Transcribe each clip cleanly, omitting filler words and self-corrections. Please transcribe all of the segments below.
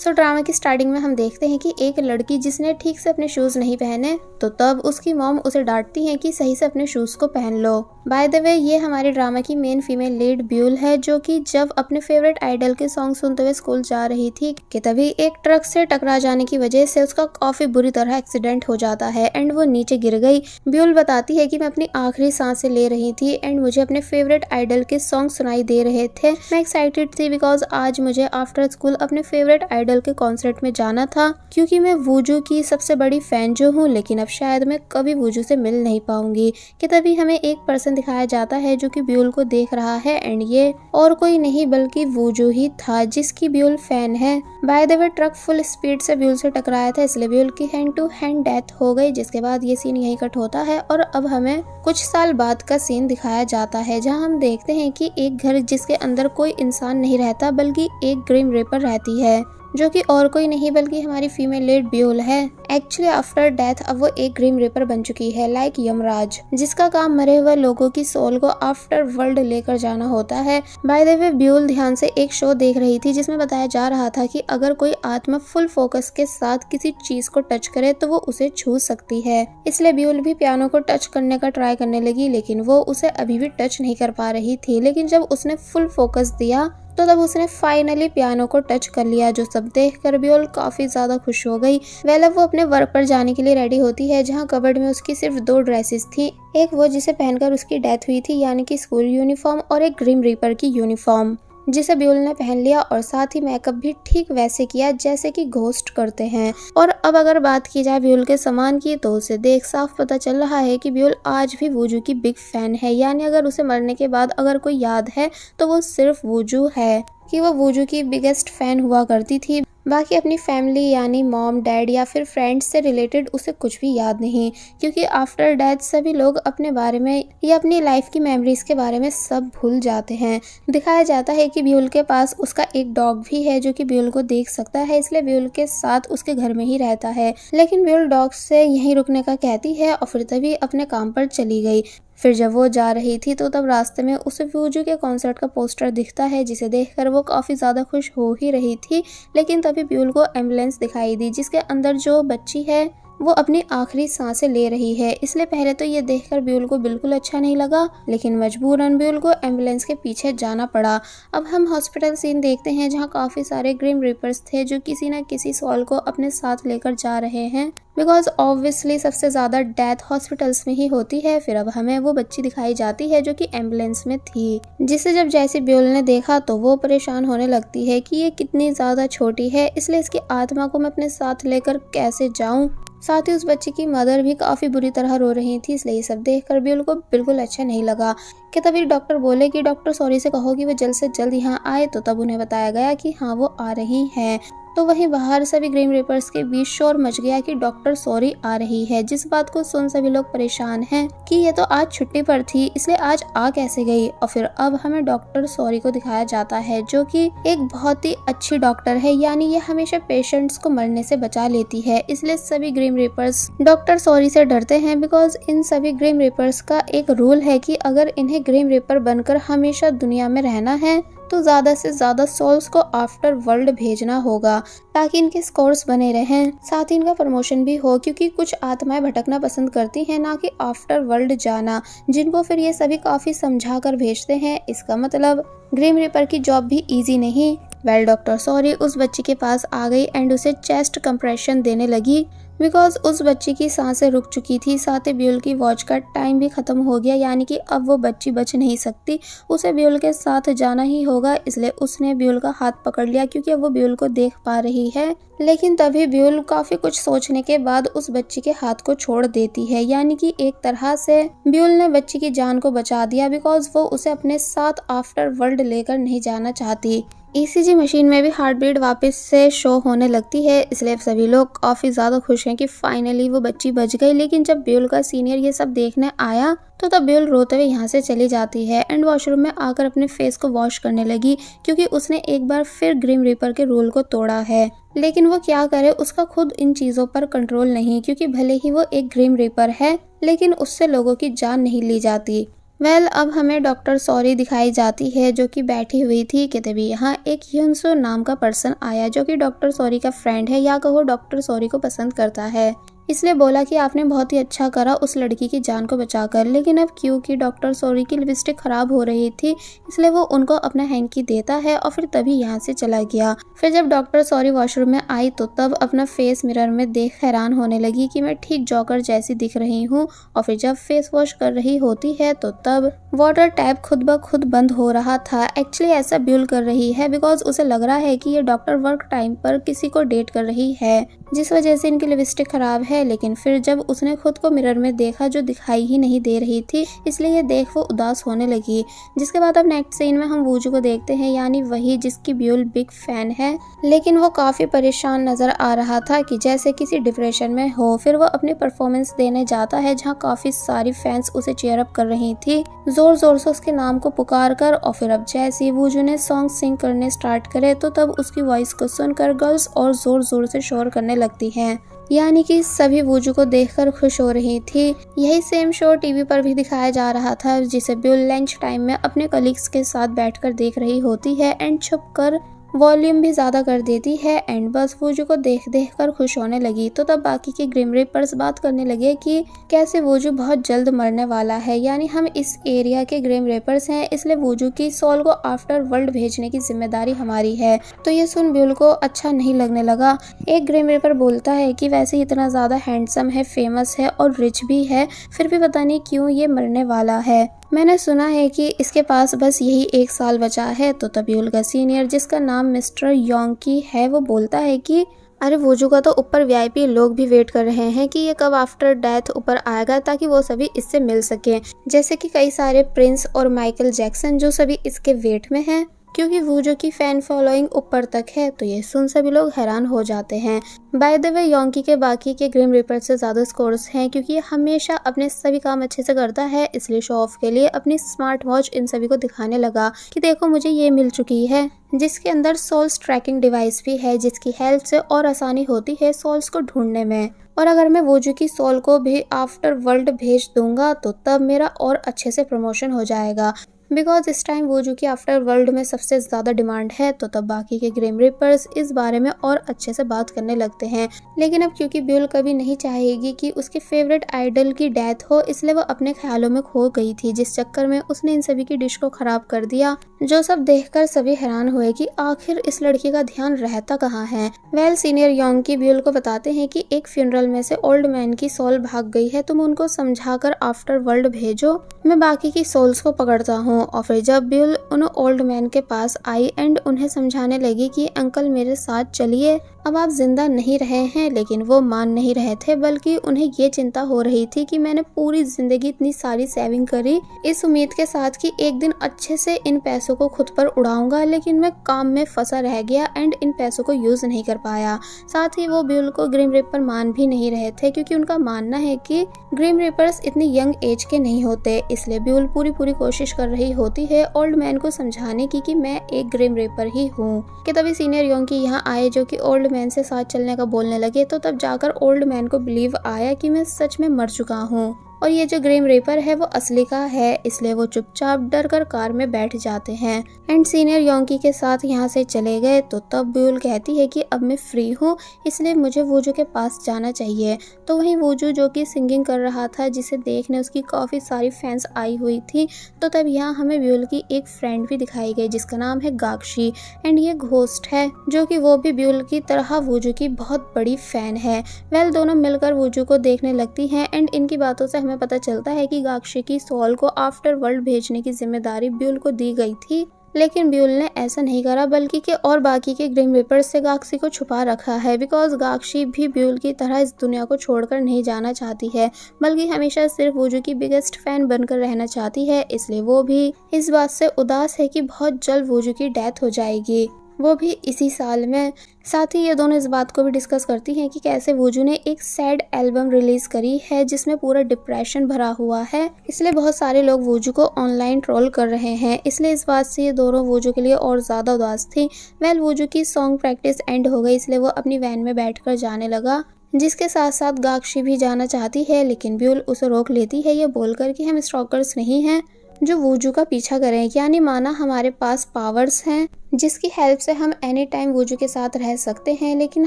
Drama की starting में हम देखते हैं कि एक लड़की जिसने ठीक से अपने शूज नहीं पहने तो तब उसकी मॉम उसे डांटती है कि सही से अपने शूज को पहन लो। बाय द वे ये हमारे ड्रामा की मेन फीमेल लीड ब्यूल है, जो कि जब अपने फेवरेट आइडल के सॉन्ग सुनते हुए स्कूल जा रही थी कि तभी एक ट्रक से टकरा जाने की वजह से उसका काफी बुरी तरह एक्सीडेंट हो जाता है एंड वो नीचे गिर गई। ब्यूल बताती है कि मैं अपनी आखिरी सांसें ले रही थी एंड मुझे अपने फेवरेट आइडल के सॉन्ग सुनाई दे रहे थे। मैं एक्साइटेड थी बिकॉज आज मुझे आफ्टर स्कूल अपने फेवरेट आइडल के कॉन्सर्ट में जाना था, क्योंकि मैं वूजू की सबसे बड़ी फैन जो हूँ, लेकिन अब शायद मैं कभी वूजू से मिल नहीं पाऊंगी। कि तभी हमें एक पर्सन दिखाया जाता है जो कि ब्यूल को देख रहा है एंड ये और कोई नहीं बल्कि वूजू ही था जिसकी ब्यूल फैन है। By the way truck full speed से ब्यूल से टकराया था, इसलिए ब्यूल की हैंड टू हैंड डेथ हो गई, जिसके बाद ये सीन यहीं कट होता है और अब हमें कुछ साल बाद का सीन दिखाया जाता है, जहां हम देखते हैं कि एक घर जिसके अंदर कोई इंसान नहीं रहता बल्कि एक ग्रिम रेपर रहती है, जो कि और कोई नहीं बल्कि हमारी फीमेल लीड ब्यूल है। एक्चुअली आफ्टर डेथ अब वो एक ग्रिम रेपर बन चुकी है, लाइक यमराज, जिसका काम मरे हुए लोगों की सोल को आफ्टर वर्ल्ड लेकर जाना होता है। बाय द वे ब्यूल ध्यान से एक शो देख रही थी जिसमें बताया जा रहा था कि अगर कोई आत्मा फुल फोकस के साथ किसी चीज को टच करे तो वो उसे छू सकती है, इसलिए ब्यूल भी पियानो को टच करने का ट्राई करने लगी, लेकिन वो उसे अभी भी टच नहीं कर पा रही थी। लेकिन जब उसने फुल फोकस दिया तो तब उसने फाइनली पियानो को टच कर लिया, जो सब देखकर ब्यूल काफी ज्यादा खुश हो गई। अब वो अपने वर्क पर जाने के लिए रेडी होती है, जहां कबर्ड में उसकी सिर्फ 2 ड्रेसेस थी, एक वो जिसे पहनकर उसकी डेथ हुई थी यानी कि स्कूल यूनिफॉर्म, और एक ग्रिम रीपर की यूनिफॉर्म जिसे ब्यूल ने पहन लिया और साथ ही मेकअप भी ठीक वैसे किया जैसे कि घोस्ट करते हैं। और अब अगर बात की जाए ब्यूल के सामान की तो उसे देख साफ पता चल रहा है कि ब्यूल आज भी वूजू की बिग फैन है, यानी अगर उसे मरने के बाद अगर कोई याद है तो वो सिर्फ वूजू है, कि वो वूजू की बिगेस्ट फैन हुआ करती थी। बाकी अपनी फैमिली यानी मॉम डैड या फिर फ्रेंड्स से रिलेटेड उसे कुछ भी याद नहीं, क्योंकि आफ्टर डेथ सभी लोग अपने बारे में या अपनी लाइफ की मेमोरीज के बारे में सब भूल जाते हैं। दिखाया जाता है कि ब्यूल के पास उसका एक डॉग भी है जो कि ब्यूल को देख सकता है, इसलिए ब्यूल के साथ उसके घर में ही रहता है। लेकिन ब्यूल डॉग से यहीं रुकने का कहती है और फिर तभी अपने काम पर चली गई। फिर जब वो जा रही थी तो तब रास्ते में उसे वूजू के कॉन्सर्ट का पोस्टर दिखता है, जिसे देखकर वो काफी ज्यादा खुश हो ही रही थी। लेकिन तभी ब्यूल को एम्बुलेंस दिखाई दी जिसके अंदर जो बच्ची है वो अपनी आखिरी सांसें ले रही है, इसलिए पहले तो ये देखकर ब्यूल को बिल्कुल अच्छा नहीं लगा, लेकिन मजबूरन ब्यूल को एम्बुलेंस के पीछे जाना पड़ा। अब हम हॉस्पिटल सीन देखते हैं जहाँ काफी सारे ग्रिम रीपर्स थे जो किसी न किसी सोल को अपने साथ लेकर जा रहे हैं, बिकॉज ऑब्वियसली सबसे ज्यादा डेथ हॉस्पिटल्स में ही होती है। फिर अब हमें वो बच्ची दिखाई जाती है जो कि एम्बुलेंस में थी, जिसे जब जैसे ब्यूल ने देखा तो वो परेशान होने लगती है कि ये कितनी ज्यादा छोटी है, इसलिए इसकी आत्मा को मैं अपने साथ लेकर कैसे जाऊं। साथ ही उस बच्ची की मदर भी काफी बुरी तरह रो रही थी, इसलिए ये सब देखकर ब्यूल को बिल्कुल अच्छा नहीं लगा। कि तभी डॉक्टर बोले कि डॉक्टर सॉरी से कहो कि वो जल्द से जल्द यहाँ आए, तो तब उन्हें बताया गया कि हाँ वो आ रही हैं। तो वहीं बाहर सभी ग्रिम रीपर्स के बीच शोर मच गया कि डॉक्टर सॉरी आ रही है, जिस बात को सुन सभी लोग परेशान हैं कि ये तो आज छुट्टी पर थी, इसलिए आज आ कैसे गई। और फिर अब हमें डॉक्टर सॉरी को दिखाया जाता है जो कि एक बहुत ही अच्छी डॉक्टर है, यानी ये हमेशा पेशेंट्स को मरने से बचा लेती है, इसलिए सभी ग्रिम रीपर्स डॉक्टर सॉरी से डरते हैं। बिकॉज इन सभी ग्रिम रीपर्स का एक रूल है कि अगर इन्हें ग्रिम रीपर बनकर हमेशा दुनिया में रहना है तो ज्यादा से ज्यादा सोल्स को आफ्टर वर्ल्ड भेजना होगा ताकि इनके स्कोर्स बने रहें, साथ ही इनका प्रमोशन भी हो, क्योंकि कुछ आत्माएं भटकना पसंद करती हैं ना कि आफ्टर वर्ल्ड जाना, जिनको फिर ये सभी काफी समझा कर भेजते हैं। इसका मतलब ग्रिम रीपर की जॉब भी इजी नहीं। डॉक्टर सॉरी उस बच्ची के पास आ गई एंड उसे चेस्ट कंप्रेशन देने लगी, बिकॉज उस बच्ची की सांसें रुक चुकी थी, साथ ही ब्यूल की वॉच का टाइम भी खत्म हो गया, यानी कि अब वो बच्ची बच नहीं सकती, उसे ब्यूल के साथ जाना ही होगा। इसलिए उसने ब्यूल का हाथ पकड़ लिया क्योंकि अब वो ब्यूल को देख पा रही है। लेकिन तभी ब्यूल काफी कुछ सोचने के बाद उस बच्ची के हाथ को छोड़ देती है, यानी कि एक तरह से ब्यूल ने बच्ची की जान को बचा दिया, बिकॉज वो उसे अपने साथ आफ्टर वर्ल्ड लेकर नहीं जाना चाहती। ईसीजी मशीन में भी हार्ट बीट वापस से शो होने लगती है, इसलिए सभी लोग काफी ज्यादा खुश हैं कि फाइनली वो बच्ची बच गई। लेकिन जब ब्यूल का सीनियर ये सब देखने आया तो तब ब्यूल रोते हुए यहाँ से चली जाती है एंड वॉशरूम में आकर अपने फेस को वॉश करने लगी, क्योंकि उसने एक बार फिर ग्रिम रीपर के रूल को तोड़ा है। लेकिन वो क्या करे, उसका खुद इन चीजों पर कंट्रोल नहीं, क्योंकि भले ही वो एक ग्रिम रीपर है लेकिन उससे लोगों की जान नहीं ली जाती। अब हमें डॉक्टर सॉरी दिखाई जाती है जो कि बैठी हुई थी कि तभी यहाँ एक ह्यूनसो नाम का पर्सन आया जो कि डॉक्टर सॉरी का फ्रेंड है या कहो डॉक्टर सॉरी को पसंद करता है। इसलिए बोला कि आपने बहुत ही अच्छा करा उस लड़की की जान को बचाकर। लेकिन अब क्योंकि डॉक्टर सॉरी की लिपस्टिक खराब हो रही थी इसलिए वो उनको अपना हैंकी देता है और फिर तभी यहाँ से चला गया। फिर जब डॉक्टर सॉरी वॉशरूम में आई तो तब अपना फेस मिरर में देख हैरान होने लगी कि मैं ठीक जॉकर जैसी दिख रही हूँ। और फिर जब फेस वॉश कर रही होती है तो तब वाटर टैप खुद ब खुद बंद हो रहा था। एक्चुअली ऐसा ब्यूल कर रही है बिकॉज उसे लग रहा है कि ये डॉक्टर वर्क टाइम पर किसी को डेट कर रही है जिस वजह से इनकी लिपस्टिक खराब है। लेकिन फिर जब उसने खुद को मिरर में देखा जो दिखाई ही नहीं दे रही थी इसलिए ये देख वो उदास होने लगी। जिसके बाद अब नेक्स्ट सीन में हम वूजू को देखते हैं यानी वही जिसकी ब्यूल बिग फैन है। लेकिन वो काफी परेशान नजर आ रहा था कि जैसे किसी डिप्रेशन में हो। फिर वो अपनी परफॉर्मेंस देने जाता है जहाँ काफी सारी फैंस उसे चीयर अप कर रही थी जोर जोर से उसके नाम को पुकार कर। और फिर अब जैसे वूजू ने सॉन्ग सिंग करने स्टार्ट करे तो तब उसकी वॉइस को सुनकर गर्ल्स और जोर जोर से शोर करने लगती हैं यानी कि सभी वूजू को देखकर खुश हो रही थी। यही सेम शो टीवी पर भी दिखाया जा रहा था जिसे ब्यूल लंच टाइम में अपने कलीग्स के साथ बैठकर देख रही होती है एंड छुप कर वॉल्यूम भी ज्यादा कर देती है एंड बस वूजू को देख देख कर खुश होने लगी। तो तब बाकी के ग्रिम रिपर्स बात करने लगे कि कैसे वूजू बहुत जल्द मरने वाला है यानी हम इस एरिया के ग्रिम रिपर्स हैं इसलिए वूजू की सोल को आफ्टर वर्ल्ड भेजने की जिम्मेदारी हमारी है। तो ये सुन ब्यूल को अच्छा नहीं लगने लगा। एक ग्रिम रिपर बोलता है कि वैसे इतना ज्यादा हैंडसम है, फेमस है और रिच भी है, फिर भी पता नहीं क्यों ये मरने वाला है। मैंने सुना है कि इसके पास बस यही 1 साल बचा है। तो तभी उनका सीनियर जिसका नाम मिस्टर योंकी है वो बोलता है कि अरे वूजू का तो ऊपर वीआईपी लोग भी वेट कर रहे हैं कि ये कब आफ्टर डेथ ऊपर आएगा ताकि वो सभी इससे मिल सके, जैसे कि कई सारे प्रिंस और माइकल जैक्सन जो सभी इसके वेट में हैं क्योंकि वूजू की फैन फॉलोइंग ऊपर तक है। तो ये सुन सभी लोग हैरान हो जाते हैं। बाय द वे योंकी के बाकी के ग्रिम रिपर से ज्यादा स्कोर्स हैं क्योंकि ये हमेशा अपने सभी काम अच्छे से करता है इसलिए शो ऑफ के लिए अपनी स्मार्ट वॉच इन सभी को दिखाने लगा कि देखो मुझे ये मिल चुकी है जिसके अंदर सोल्स ट्रैकिंग डिवाइस भी है जिसकी हेल्प से और आसानी होती है सोल्स को ढूंढने में। और अगर मैं वूजू की सोल को भी आफ्टर वर्ल्ड भेज दूंगा तो तब मेरा और अच्छे से प्रमोशन हो जाएगा बिकॉज इस टाइम वूजू की आफ्टर वर्ल्ड में सबसे ज्यादा डिमांड है। तो तब बाकी के ग्रिम रिपर्स इस बारे में और अच्छे से बात करने लगते हैं। लेकिन अब क्योंकि ब्यूल कभी नहीं चाहेगी कि उसके फेवरेट आइडल की डेथ हो इसलिए वो अपने ख्यालों में खो गई थी जिस चक्कर में उसने इन सभी की डिश को खराब कर दिया जो सब देखकर सभी हैरान हुए कि आखिर इस लड़की का ध्यान रहता कहाँ है। सीनियर योंकी ब्यूल को बताते हैं कि एक फ्यूनरल में से ओल्ड मैन की सोल भाग गई है, तुम उनको समझाकर आफ्टर वर्ल्ड भेजो, मैं बाकी की सोल्स को पकड़ता हूँ। और फिर जब ब्यूल उन ओल्ड मैन के पास आई एंड उन्हें समझाने लगी कि अंकल मेरे साथ चलिए, अब आप जिंदा नहीं रहे हैं, लेकिन वो मान नहीं रहे थे बल्कि उन्हें ये चिंता हो रही थी कि मैंने पूरी जिंदगी इतनी सारी सेविंग करी इस उम्मीद के साथ कि एक दिन अच्छे से इन पैसों को खुद पर उड़ाऊंगा, लेकिन मैं काम में फंसा रह गया एंड इन पैसों को यूज नहीं कर पाया। साथ ही वो ब्यूल को ग्रिम रिपर मान भी नहीं रहे थे क्योंकि उनका मानना है कि ग्रिम रिपर्स इतनी यंग एज के नहीं होते। इसलिए ब्यूल पूरी कोशिश कर रही होती है ओल्ड मैन को समझाने की कि मैं एक ग्रिम रिपर ही हूँ। कि तभी सीनियर योंकी यहाँ आए जो कि ओल्ड मैन से साथ चलने का बोलने लगे। तो तब जाकर ओल्ड मैन को बिलीव आया कि मैं सच में मर चुका हूँ और ये जो ग्रिम रिपर है वो असली का है। इसलिए वो चुपचाप डर कर कार में बैठ जाते हैं एंड सीनियर योंकी के साथ यहाँ से चले गए। तो तब ब्यूल कहती है कि अब मैं फ्री हूँ इसलिए मुझे वूजू के पास जाना चाहिए। तो वहीं वूजू जो कि सिंगिंग कर रहा था जिसे देखने उसकी काफी सारी फैंस आई हुई थी। तो तब यहाँ हमें ब्यूल की एक फ्रेंड भी दिखाई गई जिसका नाम है गाक्षी एंड ये घोस्ट है जो कि वो भी ब्यूल की तरह वूजू की बहुत बड़ी फैन है। दोनों मिलकर वूजू को देखने लगती हैं एंड इनकी बातों से हमें पता चलता है कि गाक्षी की सोल को आफ्टर वर्ल्ड भेजने की जिम्मेदारी ब्यूल को दी गई थी, लेकिन ब्यूल ने ऐसा नहीं करा बल्कि के और बाकी के ग्रिम रिपर्स से गाक्षी को छुपा रखा है बिकॉज गाक्षी भी ब्यूल की तरह इस दुनिया को छोड़कर नहीं जाना चाहती है बल्कि हमेशा सिर्फ वूजू की बिगेस्ट फैन बनकर रहना चाहती है। इसलिए वो भी इस बात से उदास है कि बहुत जल्द वूजू की डेथ हो जाएगी, वो भी इसी साल में। साथ ही ये दोनों इस बात को भी डिस्कस करती हैं कि कैसे वूजू ने एक सैड एल्बम रिलीज करी है जिसमें पूरा डिप्रेशन भरा हुआ है, इसलिए बहुत सारे लोग वूजू को ऑनलाइन ट्रोल कर रहे हैं। इसलिए इस बात से ये दोनों वूजू के लिए और ज्यादा उदास थी। वूजू की सॉन्ग प्रैक्टिस एंड हो गई इसलिए वो अपनी वैन में बैठकर जाने लगा जिसके साथ साथ गाक्षी भी जाना चाहती है, लेकिन ब्यूल उसे रोक लेती है ये बोलकर कि हम स्टॉकर्स नहीं हैं, जो वूजू का पीछा करें, यानी माना हमारे पास पावर्स हैं जिसकी हेल्प से हम एनी टाइम वूजू के साथ रह सकते हैं, लेकिन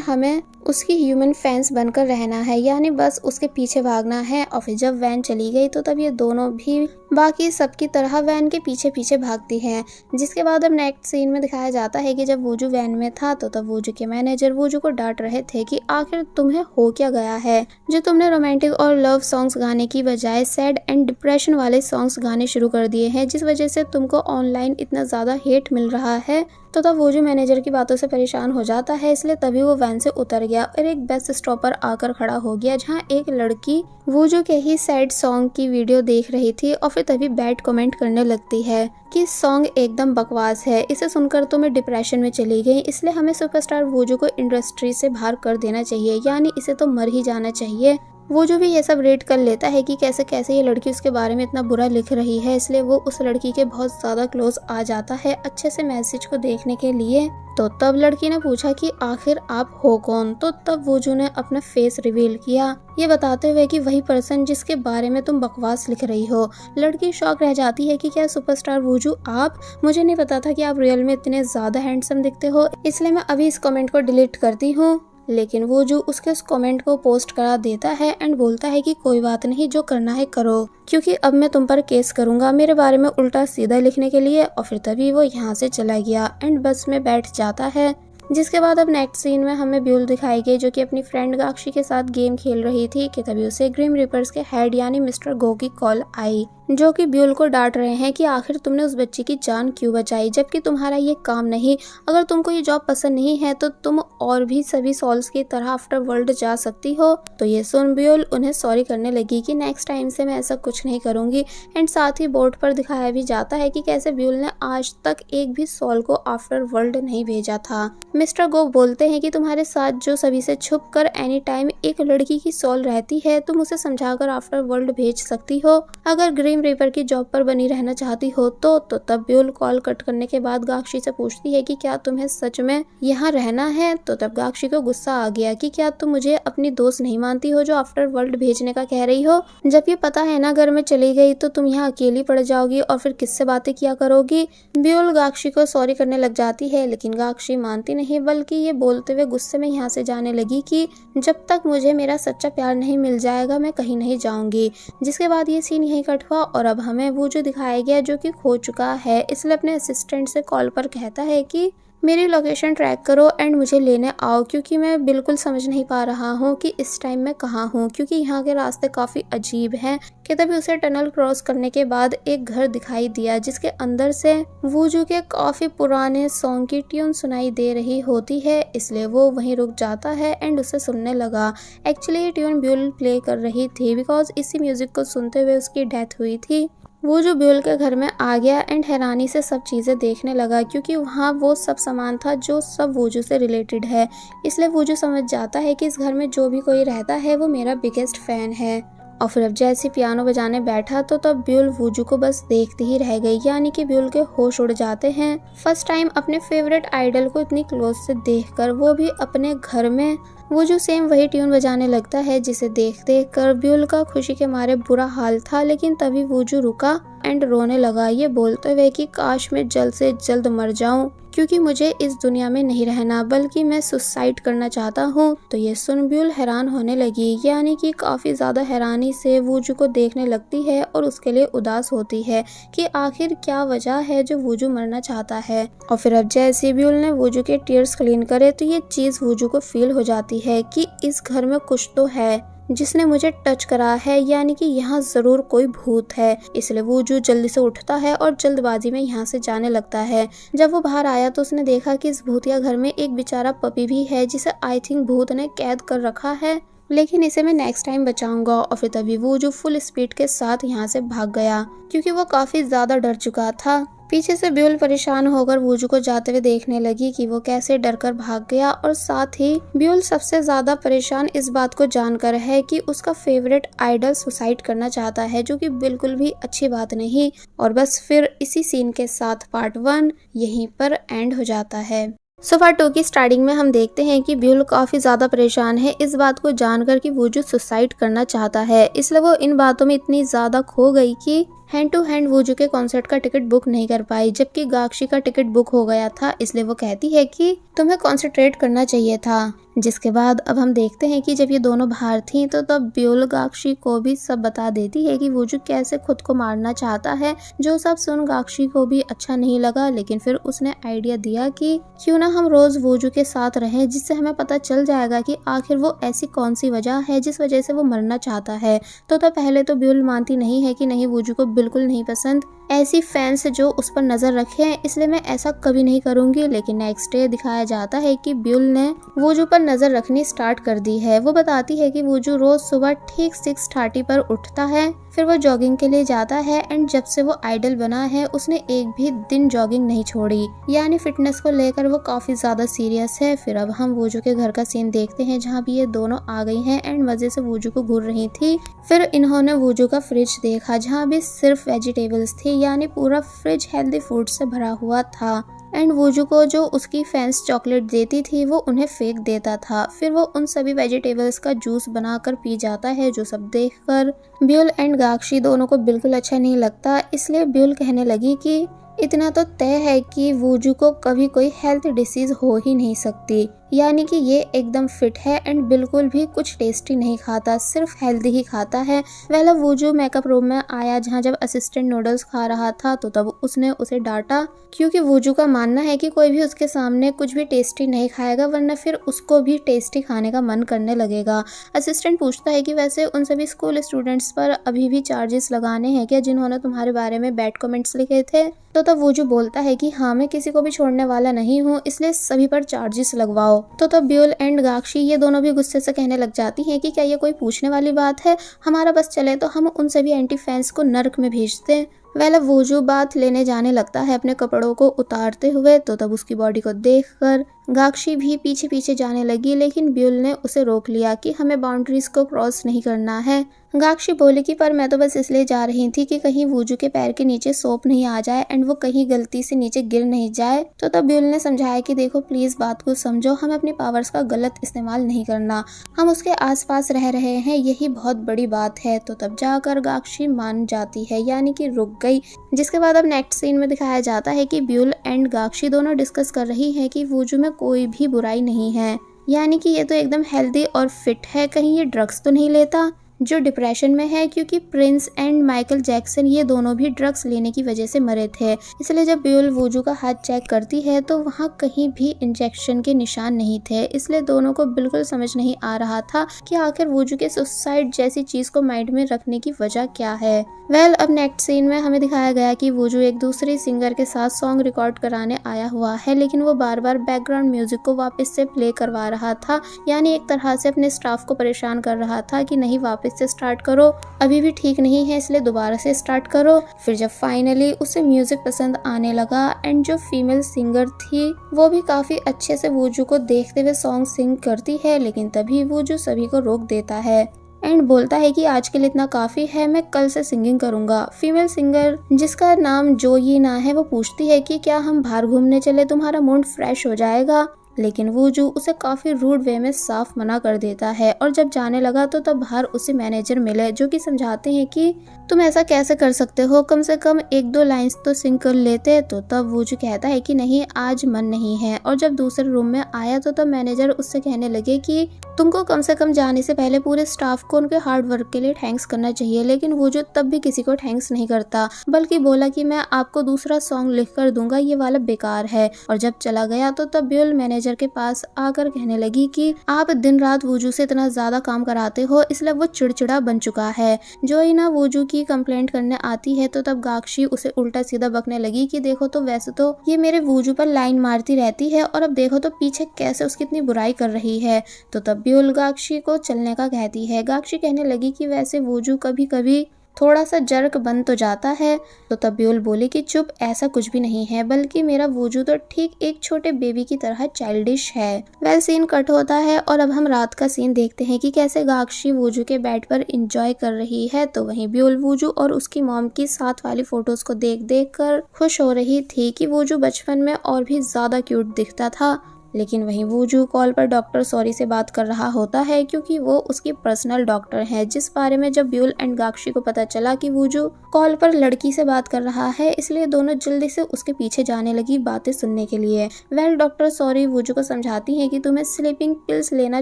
हमें उसकी ह्यूमन फैंस बनकर रहना है, यानी बस उसके पीछे भागना है। और फिर जब वैन चली गई तो तब ये दोनों भी बाकी सबकी तरह वैन के पीछे पीछे भागती हैं। जिसके बाद अब नेक्स्ट सीन में दिखाया जाता है कि जब वूजू वैन में था तो तब वूजू के मैनेजर वूजू को डांट रहे थे कि आखिर तुम्हें हो क्या गया है जो तुमने रोमांटिक और लव सॉन्ग्स गाने की बजाय सैड एंड डिप्रेशन वाले सॉन्ग्स गाने शुरू कर दिए हैं, जिस वजह से तुमको ऑनलाइन इतना ज्यादा हेट मिल रहा है। तो तब वूजू मैनेजर की बातों से परेशान हो जाता है, इसलिए तभी वो वैन से उतर गया और एक बस स्टॉप पर आकर खड़ा हो गया जहां एक लड़की वूजू के ही सैड सॉन्ग की वीडियो देख रही थी और फिर तभी बैड कमेंट करने लगती है कि सॉन्ग एकदम बकवास है। इसे सुनकर तो मैं डिप्रेशन में चली गई, इसलिए हमें सुपरस्टार वूजू को इंडस्ट्री से बाहर कर देना चाहिए, यानी इसे तो मर ही जाना चाहिए। वो जो भी ये सब रेड कर लेता है कि कैसे कैसे ये लड़की उसके बारे में इतना बुरा लिख रही है, इसलिए वो उस लड़की के बहुत ज्यादा क्लोज आ जाता है अच्छे से मैसेज को देखने के लिए। तो तब लड़की ने पूछा कि आखिर आप हो कौन, तो तब वूजू ने अपना फेस रिवील किया, ये बताते हुए कि वही पर्सन जिसके बारे में तुम बकवास लिख रही हो। लड़की शॉक रह जाती है कि क्या सुपरस्टार वूजू आप, मुझे नहीं पता था कि आप रियल में इतने ज्यादा हैंडसम दिखते हो, इसलिए मैं अभी इस कमेंट को डिलीट करती हूँ। लेकिन वूजू उसके उस कमेंट को पोस्ट करा देता है एंड बोलता है कि कोई बात नहीं, जो करना है करो, क्योंकि अब मैं तुम पर केस करूंगा मेरे बारे में उल्टा सीधा लिखने के लिए। और फिर तभी वो यहाँ से चला गया एंड बस में बैठ जाता है। जिसके बाद अब नेक्स्ट सीन में हमें ब्यूल दिखाई गई जो कि अपनी फ्रेंड गाक्षी के साथ गेम खेल रही थी कि तभी उसे ग्रिम रिपर्स के हेड यानी मिस्टर गो की कॉल आई, जो कि ब्यूल को डांट रहे हैं कि आखिर तुमने उस बच्ची की जान क्यों बचाई जबकि तुम्हारा ये काम नहीं। अगर तुमको ये जॉब पसंद नहीं है तो तुम और भी सभी सॉल्स की तरह आफ्टर वर्ल्ड जा सकती हो। तो ये सुन ब्यूल उन्हें सॉरी करने लगी कि नेक्स्ट टाइम से मैं ऐसा कुछ नहीं करूंगी। एंड साथ ही बोर्ड पर दिखाया भी जाता है कि कैसे ब्यूल ने आज तक एक भी सॉल को आफ्टर वर्ल्ड नहीं भेजा था। मिस्टर गो बोलते हैं कि तुम्हारे साथ जो सभी से छुप कर एनी टाइम एक लड़की की सॉल रहती है, तुम उसे समझाकर आफ्टर वर्ल्ड भेज सकती हो। अगर ग्रिम रीपर की जॉब पर बनी रहना चाहती हो तो तब ब्यूल कॉल कट करने के बाद गाक्षी से पूछती है कि क्या तुम्हें सच में यहाँ रहना है। तो तब गाक्षी को गुस्सा आ गया कि क्या तुम मुझे अपनी दोस्त नहीं मानती हो जो आफ्टर वर्ल्ड भेजने का कह रही हो, जब ये पता है ना अगर मैं चली गई तो तुम यहाँ अकेली पड़ जाओगी और फिर किससे बातें किया करोगी। ब्यूल गाक्षी को सॉरी करने लग जाती है, लेकिन गाक्षी मानती नहीं, बल्कि ये बोलते हुए गुस्से में यहाँ से जाने लगी कि जब तक मुझे मेरा सच्चा प्यार नहीं मिल जाएगा मैं कहीं नहीं जाऊंगी। जिसके बाद ये सीन यहीं कट हुआ और अब हमें वो जो दिखाया गया जो कि खो चुका है, इसलिए अपने असिस्टेंट से कॉल पर कहता है कि मेरी लोकेशन ट्रैक करो एंड मुझे लेने आओ, क्योंकि मैं बिल्कुल समझ नहीं पा रहा हूँ कि इस टाइम मैं कहाँ हूँ, क्योंकि यहाँ के रास्ते काफ़ी अजीब हैं। कि तभी उसे टनल क्रॉस करने के बाद एक घर दिखाई दिया जिसके अंदर से वूजू के काफ़ी पुराने सॉन्ग की ट्यून सुनाई दे रही होती है, इसलिए वो वहीं रुक जाता है एंड उसे सुनने लगा। एक्चुअली ये ट्यून ब्यूल प्ले कर रही थी बिकॉज इसी म्यूजिक को सुनते हुए उसकी डेथ हुई थी। वो जो ब्यूल के घर में आ गया एंड हैरानी से सब चीज़ें देखने लगा, क्योंकि वहाँ वो सब सामान था जो सब वूजू से रिलेटेड है। इसलिए वूजू समझ जाता है कि इस घर में जो भी कोई रहता है वो मेरा बिगेस्ट फैन है। और फिर अब जैसे पियानो बजाने बैठा तो तब ब्यूल वूजू को बस देखती ही रह गई, यानी कि ब्यूल के होश उड़ जाते हैं। फर्स्ट टाइम अपने फेवरेट आइडल को इतनी क्लोज से देखकर, वो भी अपने घर में। वूजू सेम वही ट्यून बजाने लगता है जिसे देख कर ब्यूल का खुशी के मारे बुरा हाल था, लेकिन तभी वूजू रुका एंड रोने लगा, ये बोलते हुए कि काश मैं जल्द से जल्द मर जाऊं, क्योंकि मुझे इस दुनिया में नहीं रहना बल्कि मैं सुसाइड करना चाहता हूँ। तो ये सुन ब्यूल हैरान होने लगी, यानी कि काफी ज्यादा हैरानी से वूजू को देखने लगती है और उसके लिए उदास होती है कि आखिर क्या वजह है जो वूजू मरना चाहता है। और फिर अब जैसे ब्यूल ने वूजू के टीयर्स क्लीन करे तो ये चीज वूजू को फील हो जाती है कि इस घर में कुछ तो है जिसने मुझे टच करा है, यानी कि यहाँ जरूर कोई भूत है। इसलिए वूजू जल्दी से उठता है और जल्दबाजी में यहाँ से जाने लगता है। जब वो बाहर आया तो उसने देखा कि इस भूतिया घर में एक बेचारा पपी भी है जिसे आई थिंक भूत ने कैद कर रखा है, लेकिन इसे मैं नेक्स्ट टाइम बचाऊंगा। और फिर तभी वूजू फुल स्पीड के साथ यहाँ से भाग गया, क्योंकि वो काफी ज्यादा डर चुका था। पीछे से ब्यूल परेशान होकर वूजू को जाते हुए देखने लगी कि वो कैसे डरकर भाग गया, और साथ ही ब्यूल सबसे ज्यादा परेशान इस बात को जानकर है कि उसका फेवरेट आइडल सुसाइड करना चाहता है, जो कि बिल्कुल भी अच्छी बात नहीं। और बस फिर इसी सीन के साथ पार्ट 1 यहीं पर एंड हो जाता है। पार्ट 2 की स्टार्टिंग में हम देखते हैं कि ब्यूल काफी ज्यादा परेशान है इस बात को जानकर कि वूजू सुसाइड करना चाहता है, इसलिए वो इन बातों में इतनी ज्यादा खो गई कि हैंड टू हैंड वूजू के कॉन्सर्ट का टिकट बुक नहीं कर पाई, जबकि गाक्षी का टिकट बुक हो गया था। इसलिए वो कहती है कि तुम्हें कॉन्सेंट्रेट करना चाहिए था। जिसके बाद अब हम देखते हैं कि जब ये दोनों बाहर थी तो तब ब्यूल गाक्षी को भी सब बता देती है कि वूजू कैसे खुद को मारना चाहता है। जो सब सुन गाक्षी को भी अच्छा नहीं लगा, लेकिन फिर उसने आइडिया दिया कि क्यों ना हम रोज वूजू के साथ रहें, जिससे हमें पता चल जाएगा कि आखिर वो ऐसी कौन सी वजह है जिस वजह से वो मरना चाहता है। तो तब पहले तो ब्यूल मानती नहीं है कि नहीं, वूजू को बिल्कुल नहीं पसंद ऐसी फैंस जो उस पर नजर रखे, इसलिए मैं ऐसा कभी नहीं करूंगी। लेकिन नेक्स्ट डे दिखाया जाता है कि ब्यूल ने वूजू पर नजर रखनी स्टार्ट कर दी है। वो बताती है कि वूजू रोज सुबह ठीक 6:30 पर उठता है, फिर वो जॉगिंग के लिए जाता है एंड जब से वो आइडल बना है उसने एक भी दिन जॉगिंग नहीं छोड़ी, यानी फिटनेस को लेकर वो काफी ज्यादा सीरियस है। फिर अब हम वूजू के घर का सीन देखते हैं जहाँ भी ये दोनों आ गई हैं एंड मजे से वूजू को घूर रही थी। फिर इन्होंने वूजू का फ्रिज देखा जहाँ भी सिर्फ वेजिटेबल्स थी, यानी पूरा फ्रिज हेल्दी फूड से भरा हुआ था। एंड वूजू को जो उसकी फैंस चॉकलेट देती थी वो उन्हें फेंक देता था। फिर वो उन सभी वेजिटेबल्स का जूस बनाकर पी जाता है, जो सब देखकर ब्यूल एंड गाक्षी दोनों को बिल्कुल अच्छा नहीं लगता। इसलिए ब्यूल कहने लगी कि इतना तो तय है कि वूजू को कभी कोई हेल्थ डिसीज हो ही नहीं सकती, यानी कि ये एकदम फिट है एंड बिल्कुल भी कुछ टेस्टी नहीं खाता, सिर्फ हेल्दी ही खाता है। वह वूजू मेकअप रूम में आया जहाँ जब असिस्टेंट नूडल्स खा रहा था तो तब उसने उसे डांटा, क्योंकि वूजू का मानना है कि कोई भी उसके सामने कुछ भी टेस्टी नहीं खाएगा वरना फिर उसको भी टेस्टी खाने का मन करने लगेगा। असिस्टेंट पूछता है कि वैसे उन सभी स्कूल स्टूडेंट्स पर अभी भी चार्जेस लगाने हैं क्या जिन्होंने तुम्हारे बारे में बैड कमेंट्स लिखे थे। तो तब वूजू बोलता है कि हाँ, मैं किसी को भी छोड़ने वाला नहीं हूँ, इसलिए सभी पर चार्जेस लगवाओ। तो तब ब्यूल एंड गाक्षी ये दोनों भी गुस्से से कहने लग जाती हैं कि क्या ये कोई पूछने वाली बात है, हमारा बस चले तो हम उन सभी एंटी फैंस को नर्क में भेजते हैं। वेल अब वूजू बात लेने जाने लगता है अपने कपड़ों को उतारते हुए, तो तब उसकी बॉडी को देखकर गाक्षी भी पीछे पीछे जाने लगी, लेकिन ब्यूल ने उसे रोक लिया कि हमें बाउंड्रीज को क्रॉस नहीं करना है। गाक्षी बोली कि पर मैं तो बस इसलिए जा रही थी कि कहीं वूजू के पैर के नीचे सोप नहीं आ जाए एंड वो कहीं गलती से नीचे गिर नहीं जाए। तो तब ब्यूल ने समझाया कि देखो प्लीज बात को समझो, हमें अपनी पावर्स का गलत इस्तेमाल नहीं करना, हम उसके आसपास रह रहे हैं, यही बहुत बड़ी बात है। तो तब जाकर गाक्षी मान जाती है, यानी कि रुक गई। जिसके बाद अब नेक्स्ट सीन में दिखाया जाता है कि ब्यूल एंड गाक्षी दोनों डिस्कस कर रही है कि वूजू में कोई भी बुराई नहीं है, यानी कि ये तो एकदम हेल्दी और फिट है, कहीं ये ड्रग्स तो नहीं लेता जो डिप्रेशन में है, क्योंकि प्रिंस एंड माइकल जैक्सन ये दोनों भी ड्रग्स लेने की वजह से मरे थे। इसलिए जब ब्यूल वूजू का हाथ चेक करती है तो वहाँ कहीं भी इंजेक्शन के निशान नहीं थे, इसलिए दोनों को बिल्कुल समझ नहीं आ रहा था कि आखिर वूजू के सुसाइड जैसी चीज को माइंड में रखने की वजह क्या है। वेल अब नेक्स्ट सीन में हमें दिखाया गया कि वूजू एक दूसरे सिंगर के साथ सॉन्ग रिकॉर्ड कराने आया हुआ है, लेकिन वो बार बार बैकग्राउंड म्यूजिक को वापस से प्ले करवा रहा था, यानी एक तरह से अपने स्टाफ को परेशान कर रहा था कि नहीं वापस से स्टार्ट करो, अभी भी ठीक नहीं है इसलिए दोबारा से स्टार्ट करो। फिर जब फाइनली उसे म्यूजिक पसंद आने लगा एंड जो फीमेल सिंगर थी वो भी काफी अच्छे से वूजू को देखते हुए सॉन्ग सिंग करती है, लेकिन तभी वूजू सभी को रोक देता है एंड बोलता है कि आज के लिए इतना काफी है, मैं कल से सिंगिंग करूंगा। फीमेल सिंगर जिसका नाम जोई ना है वो पूछती है कि क्या हम बाहर घूमने चले, तुम्हारा मूड फ्रेश हो जाएगा, लेकिन वूजू उसे काफी रूड वे में साफ मना कर देता है। और जब जाने लगा तो तब बाहर उसे मैनेजर मिले जो कि समझाते हैं कि तुम ऐसा कैसे कर सकते हो, कम से कम 1-2 लाइंस तो सिंग कर लेते। तो तब वूजू कहता है कि नहीं आज मन नहीं है। और जब दूसरे रूम में आया तो तब मैनेजर उससे कहने लगे कि तुमको कम से कम जाने से पहले पूरे स्टाफ को उनके हार्ड वर्क के लिए थैंक्स करना चाहिए, लेकिन वूजू तब भी किसी को थैंक्स नहीं करता, बल्कि बोला कि मैं आपको दूसरा सॉन्ग लिख कर दूंगा, ये वाला बेकार है। और जब चला गया तो तब ब्यूल मैनेजर के पास आकर कहने लगी कि आप दिन रात वूजू से इतना ज्यादा काम कराते हो, इसलिए वो चिड़चिड़ा बन चुका है। जोई ना वूजू की कंप्लेंट करने आती है तो तब गाक्षी उसे उल्टा सीधा बकने लगी कि देखो तो वैसे तो ये मेरे वूजू पर लाइन मारती रहती है और अब देखो तो पीछे कैसे उसकी इतनी बुराई कर रही है। तो तब ब्यूल गाक्षी को चलने का कहती है। गाक्षी कहने लगी कि वैसे वूजू कभी कभी थोड़ा सा जर्क बन तो जाता है। तो तब ब्यूल बोली कि चुप, ऐसा कुछ भी नहीं है, बल्कि मेरा वूजू तो ठीक एक छोटे बेबी की तरह चाइल्डिश है। वेल सीन कट होता है और अब हम रात का सीन देखते हैं कि कैसे गाक्षी वूजू के बेड पर एंजॉय कर रही है, तो वहीं ब्यूल वूजू और उसकी मॉम की साथ वाली फोटोज को देख देख कर खुश हो रही थी कि वूजू बचपन में और भी ज्यादा क्यूट दिखता था। लेकिन वहीं वूजू कॉल पर डॉक्टर सॉरी से बात कर रहा होता है क्योंकि वो उसकी पर्सनल डॉक्टर है, जिस बारे में जब ब्यूल एंड गाक्शी को पता चला कि वूजू कॉल पर लड़की से बात कर रहा है, इसलिए दोनों जल्दी से उसके पीछे जाने लगी बातें सुनने के लिए। डॉक्टर सॉरी वूजू को समझाती है कि तुम्हें स्लीपिंग पिल्स लेना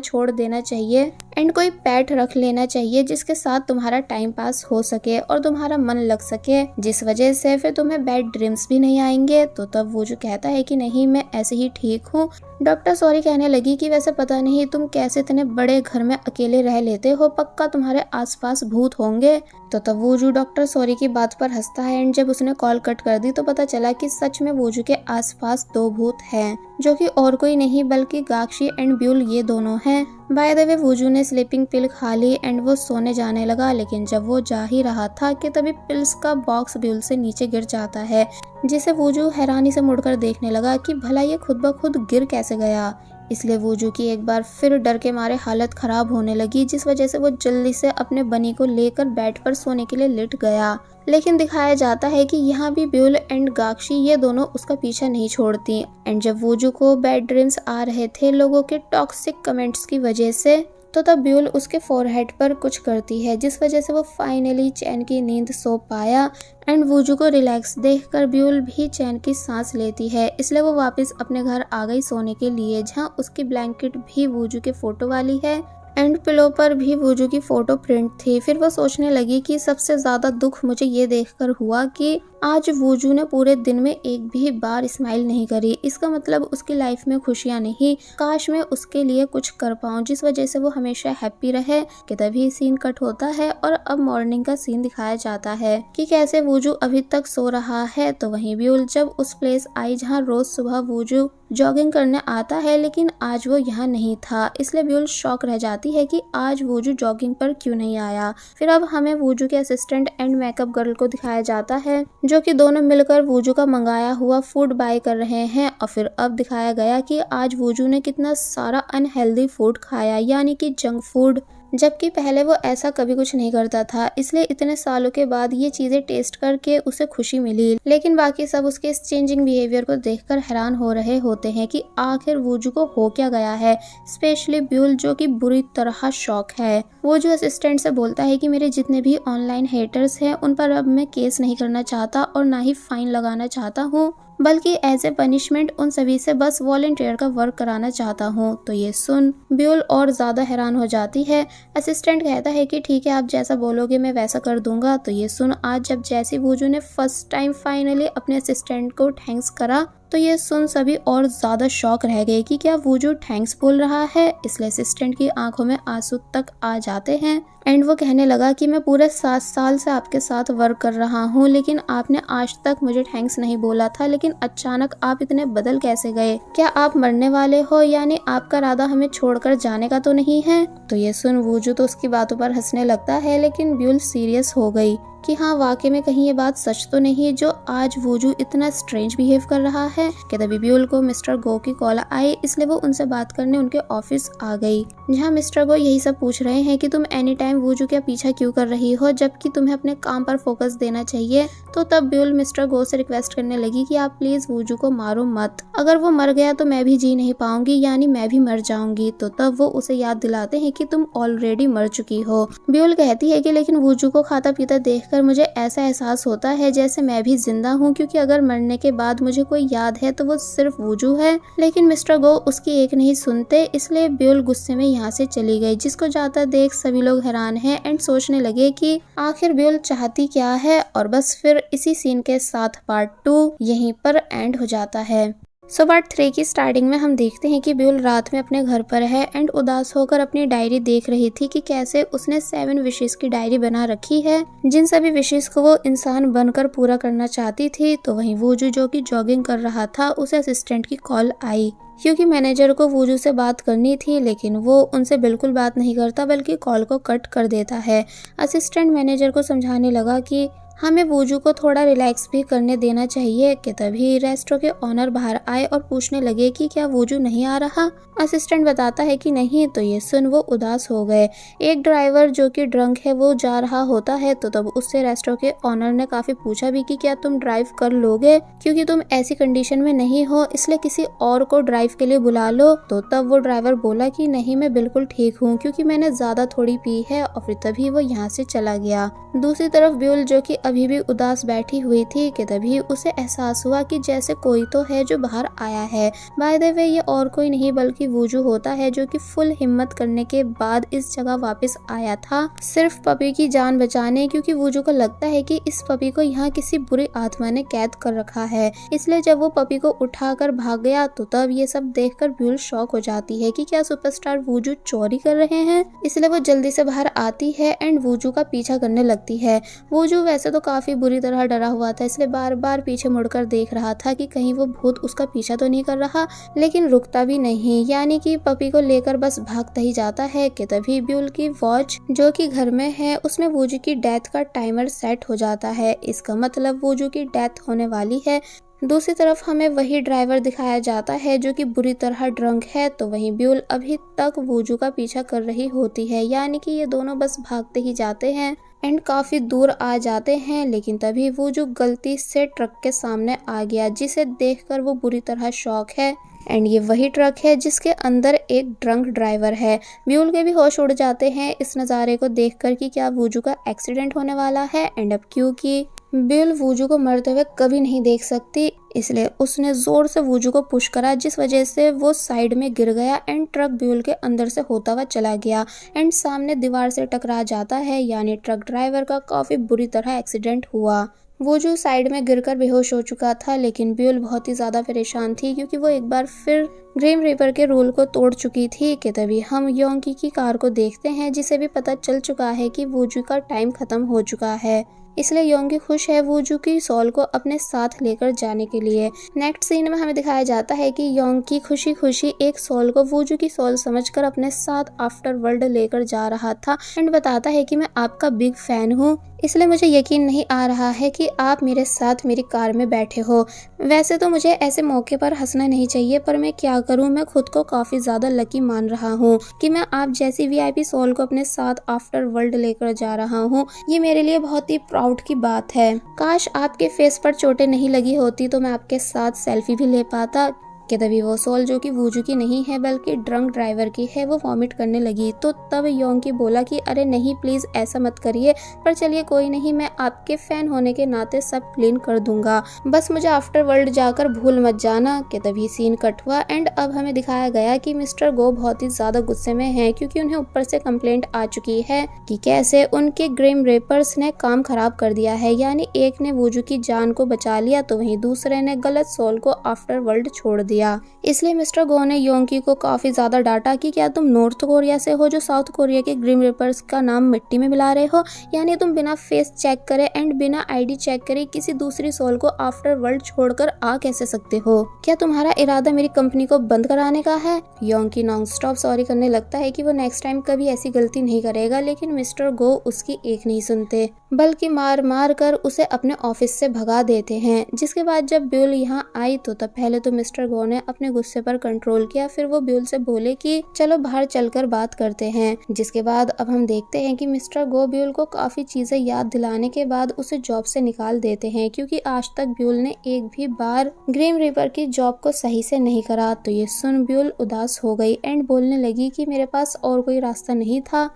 छोड़ देना चाहिए एंड कोई पेट रख लेना चाहिए जिसके साथ तुम्हारा टाइम पास हो सके और तुम्हारा मन लग सके, जिस वजह से फिर तुम्हें बैड ड्रीम्स भी नहीं आएंगे। तो तब वूजू कहता है कि नहीं, मैं ऐसे ही ठीक हूँ। डॉक्टर सॉरी कहने लगी कि वैसे पता नहीं तुम कैसे इतने बड़े घर में अकेले रह लेते हो, पक्का तुम्हारे आसपास भूत होंगे। तो तब वूजू डॉक्टर सॉरी की बात पर हंसता है एंड जब उसने कॉल कट कर दी तो पता चला कि सच में वूजू के आसपास 2 भूत हैं, जो कि और कोई नहीं बल्कि गाक्शी एंड ब्यूल ये दोनों हैं। बाय द वे वूजू ने स्लीपिंग पिल खा ली एंड वो सोने जाने लगा, लेकिन जब वो जा ही रहा था कि तभी पिल्स का बॉक्स ब्यूल से नीचे गिर जाता है, जिसे वूजू हैरानी से मुड़कर देखने लगा कि भला ये खुद ब खुद गिर कैसे गया। इसलिए वूजू की एक बार फिर डर के मारे हालत खराब होने लगी, जिस वजह से वो जल्दी से अपने बनी को लेकर बेड पर सोने के लिए लेट गया। लेकिन दिखाया जाता है कि यहाँ भी ब्यूल एंड गाक्शी ये दोनों उसका पीछा नहीं छोड़ती एंड जब वूजू को बैड ड्रीम्स आ रहे थे लोगों के टॉक्सिक कमेंट्स की वजह से, तो तब ब्यूल उसके फोरहेड पर कुछ करती है, जिस वजह से वो फाइनली चैन की नींद सो पाया एंड वूजू को रिलैक्स देखकर ब्यूल भी चैन की सांस लेती है। इसलिए वो वापस अपने घर आ गई सोने के लिए, जहाँ उसकी ब्लैंकेट भी वूजू के फोटो वाली है एंड पिलो पर भी वूजू की फोटो प्रिंट थी। फिर वो सोचने लगी कि सबसे ज्यादा दुख मुझे ये देखकर हुआ कि आज वूजू ने पूरे दिन में एक भी बार स्माइल नहीं करी। इसका मतलब उसकी लाइफ में खुशियां नहीं, काश मैं उसके लिए कुछ कर पाऊं जिस वजह से वो हमेशा हैप्पी रहे। कि तभी सीन कट होता है और अब मॉर्निंग का सीन दिखाया जाता है कि कैसे वूजू अभी तक सो रहा है। तो वहीं ब्यूल जब उस प्लेस आई जहाँ रोज सुबह वूजू जॉगिंग करने आता है, लेकिन आज वो यहाँ नहीं था, इसलिए ब्यूल शॉक रह जाती है कि आज वूजू जॉगिंग पर क्यों नहीं आया। फिर अब हमें वूजू के असिस्टेंट एंड मेकअप गर्ल को दिखाया जाता है, जो कि दोनों मिलकर वूजू का मंगाया हुआ फूड बाय कर रहे हैं। और फिर अब दिखाया गया कि आज वूजू ने कितना सारा अनहेल्दी फूड खाया, यानी कि जंक फूड, जबकि पहले वो ऐसा कभी कुछ नहीं करता था। इसलिए इतने सालों के बाद ये चीजें टेस्ट करके उसे खुशी मिली, लेकिन बाकी सब उसके इस चेंजिंग बिहेवियर को देखकर हैरान हो रहे होते हैं कि आखिर वूजू को हो क्या गया है। स्पेशली ब्यूल, जो कि बुरी तरह शॉक है। वूजू असिस्टेंट से बोलता है कि मेरे जितने भी ऑनलाइन हेटर्स हैं उन पर अब मैं केस नहीं करना चाहता और ना ही फाइन लगाना चाहता हूँ, बल्कि एज ए पनिशमेंट उन सभी से बस वॉलंटियर का वर्क कराना चाहता हूँ। तो ये सुन ब्यूल और ज्यादा हैरान हो जाती है। असिस्टेंट कहता है कि ठीक है, आप जैसा बोलोगे मैं वैसा कर दूंगा। तो ये सुन आज जब जैसी वूजू ने फर्स्ट टाइम फाइनली अपने असिस्टेंट को थैंक्स करा, तो ये सुन सभी और ज्यादा शॉक रह गए कि क्या वूजू थैंक्स बोल रहा है। इसलिए असिस्टेंट की आंखों में आंसू तक आ जाते हैं एंड वो कहने लगा कि मैं पूरे 7 साल से आपके साथ वर्क कर रहा हूँ, लेकिन आपने आज तक मुझे थैंक्स नहीं बोला था, लेकिन अचानक आप इतने बदल कैसे गए? क्या आप मरने वाले हो? यानी आपका इरादा हमें छोड़कर जाने का तो नहीं है? तो ये सुन वूजू तो उसकी बातों पर हंसने लगता है, लेकिन ब्यूल सीरियस हो गई कि हाँ वाकई में कहीं ये बात सच तो नहीं है जो आज वूजू इतना स्ट्रेंज बिहेव कर रहा है। कि तभी ब्यूल को मिस्टर गो की कॉल आई, इसलिए वो उनसे बात करने उनके ऑफिस आ गई, जहाँ मिस्टर गो यही सब पूछ रहे हैं कि तुम एनी टाइम वूजू का पीछा क्यों कर रही हो जबकि तुम्हें अपने काम पर फोकस देना चाहिए। तो तब ब्यूल मिस्टर गो से रिक्वेस्ट करने लगी कि आप प्लीज वूजू को मारो मत, अगर वो मर गया तो मैं भी जी नहीं पाऊंगी, यानी मैं भी मर जाऊंगी। तो तब वो उसे याद दिलाते हैं कि तुम ऑलरेडी मर चुकी हो। ब्यूल कहती है कि लेकिन वूजू को खाता पीता देखकर मुझे ऐसा एहसास होता है जैसे मैं भी जिंदा हूँ, क्योंकि अगर मरने के बाद मुझे कोई याद है तो वो सिर्फ वूजू है। लेकिन मिस्टर गो उसकी एक नहीं सुनते, इसलिए ब्यूल गुस्से में यहाँ से चली गई, जिसको जाता देख सभी लोग हैरान हैं एंड सोचने लगे कि आखिर ब्यूल चाहती क्या है। और बस फिर इसी सीन के साथ पार्ट 2 यहीं पर एंड हो जाता है। सो पार्ट 3 की स्टार्टिंग में हम देखते हैं कि ब्यूल रात में अपने घर पर है एंड उदास होकर अपनी डायरी देख रही थी कि कैसे उसने 7 विशेस की डायरी बना रखी है, जिन सभी विशेस को वो इंसान बनकर पूरा करना चाहती थी। तो वहीं वूजू जो कि जॉगिंग कर रहा था, उसे असिस्टेंट की कॉल आई, क्योंकि मैनेजर को वूजू से बात करनी थी, लेकिन वो उनसे बिल्कुल बात नहीं करता बल्कि कॉल को कट कर देता है। असिस्टेंट मैनेजर को समझाने लगा कि हमें वूजू को थोड़ा रिलैक्स भी करने देना चाहिए कि तभी रेस्टोरेंट के ऑनर बाहर आए और पूछने लगे कि क्या वूजू नहीं आ रहा। असिस्टेंट बताता है कि नहीं, तो ये सुन वो उदास हो गए। एक ड्राइवर जो कि ड्रंक है वो जा रहा होता है, तो तब उससे रेस्टोरेंट के ऑनर ने काफी पूछा भी कि क्या तुम ड्राइव कर लोगे, क्योंकि तुम ऐसी कंडीशन में नहीं हो, इसलिए किसी और को ड्राइव के लिए बुला लो। तो तब वो ड्राइवर बोला कि नहीं, मैं बिल्कुल ठीक हूँ, क्योंकि मैंने ज्यादा थोड़ी पी है, और फिर तभी वो यहाँ से चला गया। दूसरी तरफ ब्यूल जो कि अभी भी उदास बैठी हुई थी कि तभी उसे एहसास हुआ कि जैसे कोई तो है जो बाहर आया है। बाय द वे ये और कोई नहीं बल्कि वूजू होता है, जो कि फुल हिम्मत करने के बाद इस जगह वापस आया था सिर्फ पपी की जान बचाने, क्योंकि वूजू को लगता है कि इस पपी को यहाँ किसी बुरी आत्मा ने कैद कर रखा है। इसलिए जब वो पपी को उठाकर भाग गया तो तब ये सब देखकर ब्यूल शॉक हो जाती है कि क्या सुपरस्टार वूजू चोरी कर रहे हैं। इसलिए वो जल्दी से बाहर आती है एंड वूजू का पीछा करने लगती है। वूजू वैसे तो काफी बुरी तरह डरा हुआ था, इसलिए बार बार पीछे मुड़कर देख रहा था कि कहीं वो भूत उसका पीछा तो नहीं कर रहा, लेकिन रुकता भी नहीं, यानी कि पपी को लेकर बस भागता ही जाता है कि तभी ब्यूल की वॉच जो कि घर में है उसमें वूजू की डेथ का टाइमर सेट हो जाता है। इसका मतलब वूजू की डेथ होने वाली है। दूसरी तरफ हमें वही ड्राइवर दिखाया जाता है जो कि बुरी तरह ड्रंक है, तो वहीं ब्यूल अभी तक वूजू का पीछा कर रही होती है, यानी कि ये दोनों बस भागते ही जाते हैं एंड काफी दूर आ जाते हैं। लेकिन तभी वूजू गलती से ट्रक के सामने आ गया, जिसे देखकर वो बुरी तरह शॉक है एंड ये वही ट्रक है जिसके अंदर एक ड्रंक ड्राइवर है। ब्यूल के भी होश उड़ जाते हैं इस नज़ारे को देखकर कि क्या वूजू का एक्सीडेंट होने वाला है एंड अब क्योंकि ब्यूल वूजू को मरते हुए कभी नहीं देख सकती, इसलिए उसने जोर से वूजू को पुश करा, जिस वजह से वो साइड में गिर गया एंड ट्रक ब्यूल के अंदर से होता हुआ चला गया एंड सामने दीवार से टकरा जाता है, यानी ट्रक ड्राइवर का काफी बुरी तरह एक्सीडेंट हुआ। वूजू साइड में गिरकर बेहोश हो चुका था, लेकिन ब्यूल बहुत ही ज्यादा परेशान थी क्योंकि वो एक बार फिर ग्रिम रीपर के रूल को तोड़ चुकी थी कि तभी हम योंगी की कार को देखते हैं, जिसे भी पता चल चुका है कि वूजू का टाइम खत्म हो चुका है। इसलिए योंगी खुश है वूजू की सोल को अपने साथ लेकर जाने के लिए। नेक्स्ट सीन में हमें दिखाया जाता है कि योंगी खुशी खुशी एक सोल को वूजू की सोल समझकर अपने साथ आफ्टर वर्ल्ड लेकर जा रहा था एंड बताता है कि मैं आपका बिग फैन हूँ, इसलिए मुझे यकीन नहीं आ रहा है कि आप मेरे साथ मेरी कार में बैठे हो। वैसे तो मुझे ऐसे मौके पर हंसना नहीं चाहिए, पर मैं क्या करूं, मैं खुद को काफी ज्यादा लकी मान रहा हूं कि मैं आप जैसी वीआईपी सोल को अपने साथ आफ्टर वर्ल्ड लेकर जा रहा हूं। ये मेरे लिए बहुत ही प्राउड की बात है। काश आपके फेस पर चोटें नहीं लगी होती तो मैं आपके साथ सेल्फी भी ले पाता। कि तभी वो सोल जो कि वूजू की नहीं है बल्कि ड्रंक ड्राइवर की है, वो वॉमिट करने लगी। तो तब योंगी बोला कि अरे नहीं प्लीज ऐसा मत करिए, पर चलिए कोई नहीं, मैं आपके फैन होने के नाते सब क्लीन कर दूंगा, बस मुझे आफ्टर वर्ल्ड जाकर भूल मत जाना। कि तभी सीन कट हुआ एंड अब हमें दिखाया गया कि मिस्टर गो बहुत ही ज्यादा गुस्से में है क्योंकि उन्हें ऊपर से कंप्लेंट आ चुकी है कि कैसे उनके ग्रिम रेपर्स ने काम खराब कर दिया है, यानी एक ने वूजू की जान को बचा लिया तो वहीं दूसरे ने गलत सोल को आफ्टर वर्ल्ड छोड़ दिया। इसलिए मिस्टर गो ने योंगी को काफी ज्यादा डांटा कि क्या तुम नॉर्थ कोरिया से हो जो साउथ कोरिया के ग्रिम रिपर्स का नाम मिट्टी में मिला रहे हो, यानी तुम बिना फेस चेक करे एंड बिना आईडी चेक करे किसी दूसरी सोल को आफ्टर वर्ल्ड छोड़कर आ कैसे सकते हो? क्या तुम्हारा इरादा मेरी कंपनी को बंद कराने का है? योंगी नॉन स्टॉप सॉरी करने लगता है कि वो नेक्स्ट टाइम कभी ऐसी गलती नहीं करेगा, लेकिन मिस्टर गो उसकी एक नहीं सुनते बल्कि मार मार कर उसे अपने ऑफिस से भगा देते हैं। जिसके बाद जब ब्यूल यहाँ आई तो तब पहले तो मिस्टर गो ने अपने गुस्से पर कंट्रोल किया, फिर वो ब्यूल से बोले कि चलो बाहर चलकर बात करते हैं। जिसके बाद अब हम देखते हैं कि मिस्टर गो ब्यूल को काफी चीजें याद दिलाने के बाद उसे जॉब से निकाल देते हैं, क्योंकि आज तक ब्यूल ने एक भी बार ग्रिम रीपर की जॉब को सही से नहीं करा। तो ये सुन ब्यूल उदास हो गई एंड बोलने लगी कि मेरे पास और कोई रास्ता नहीं था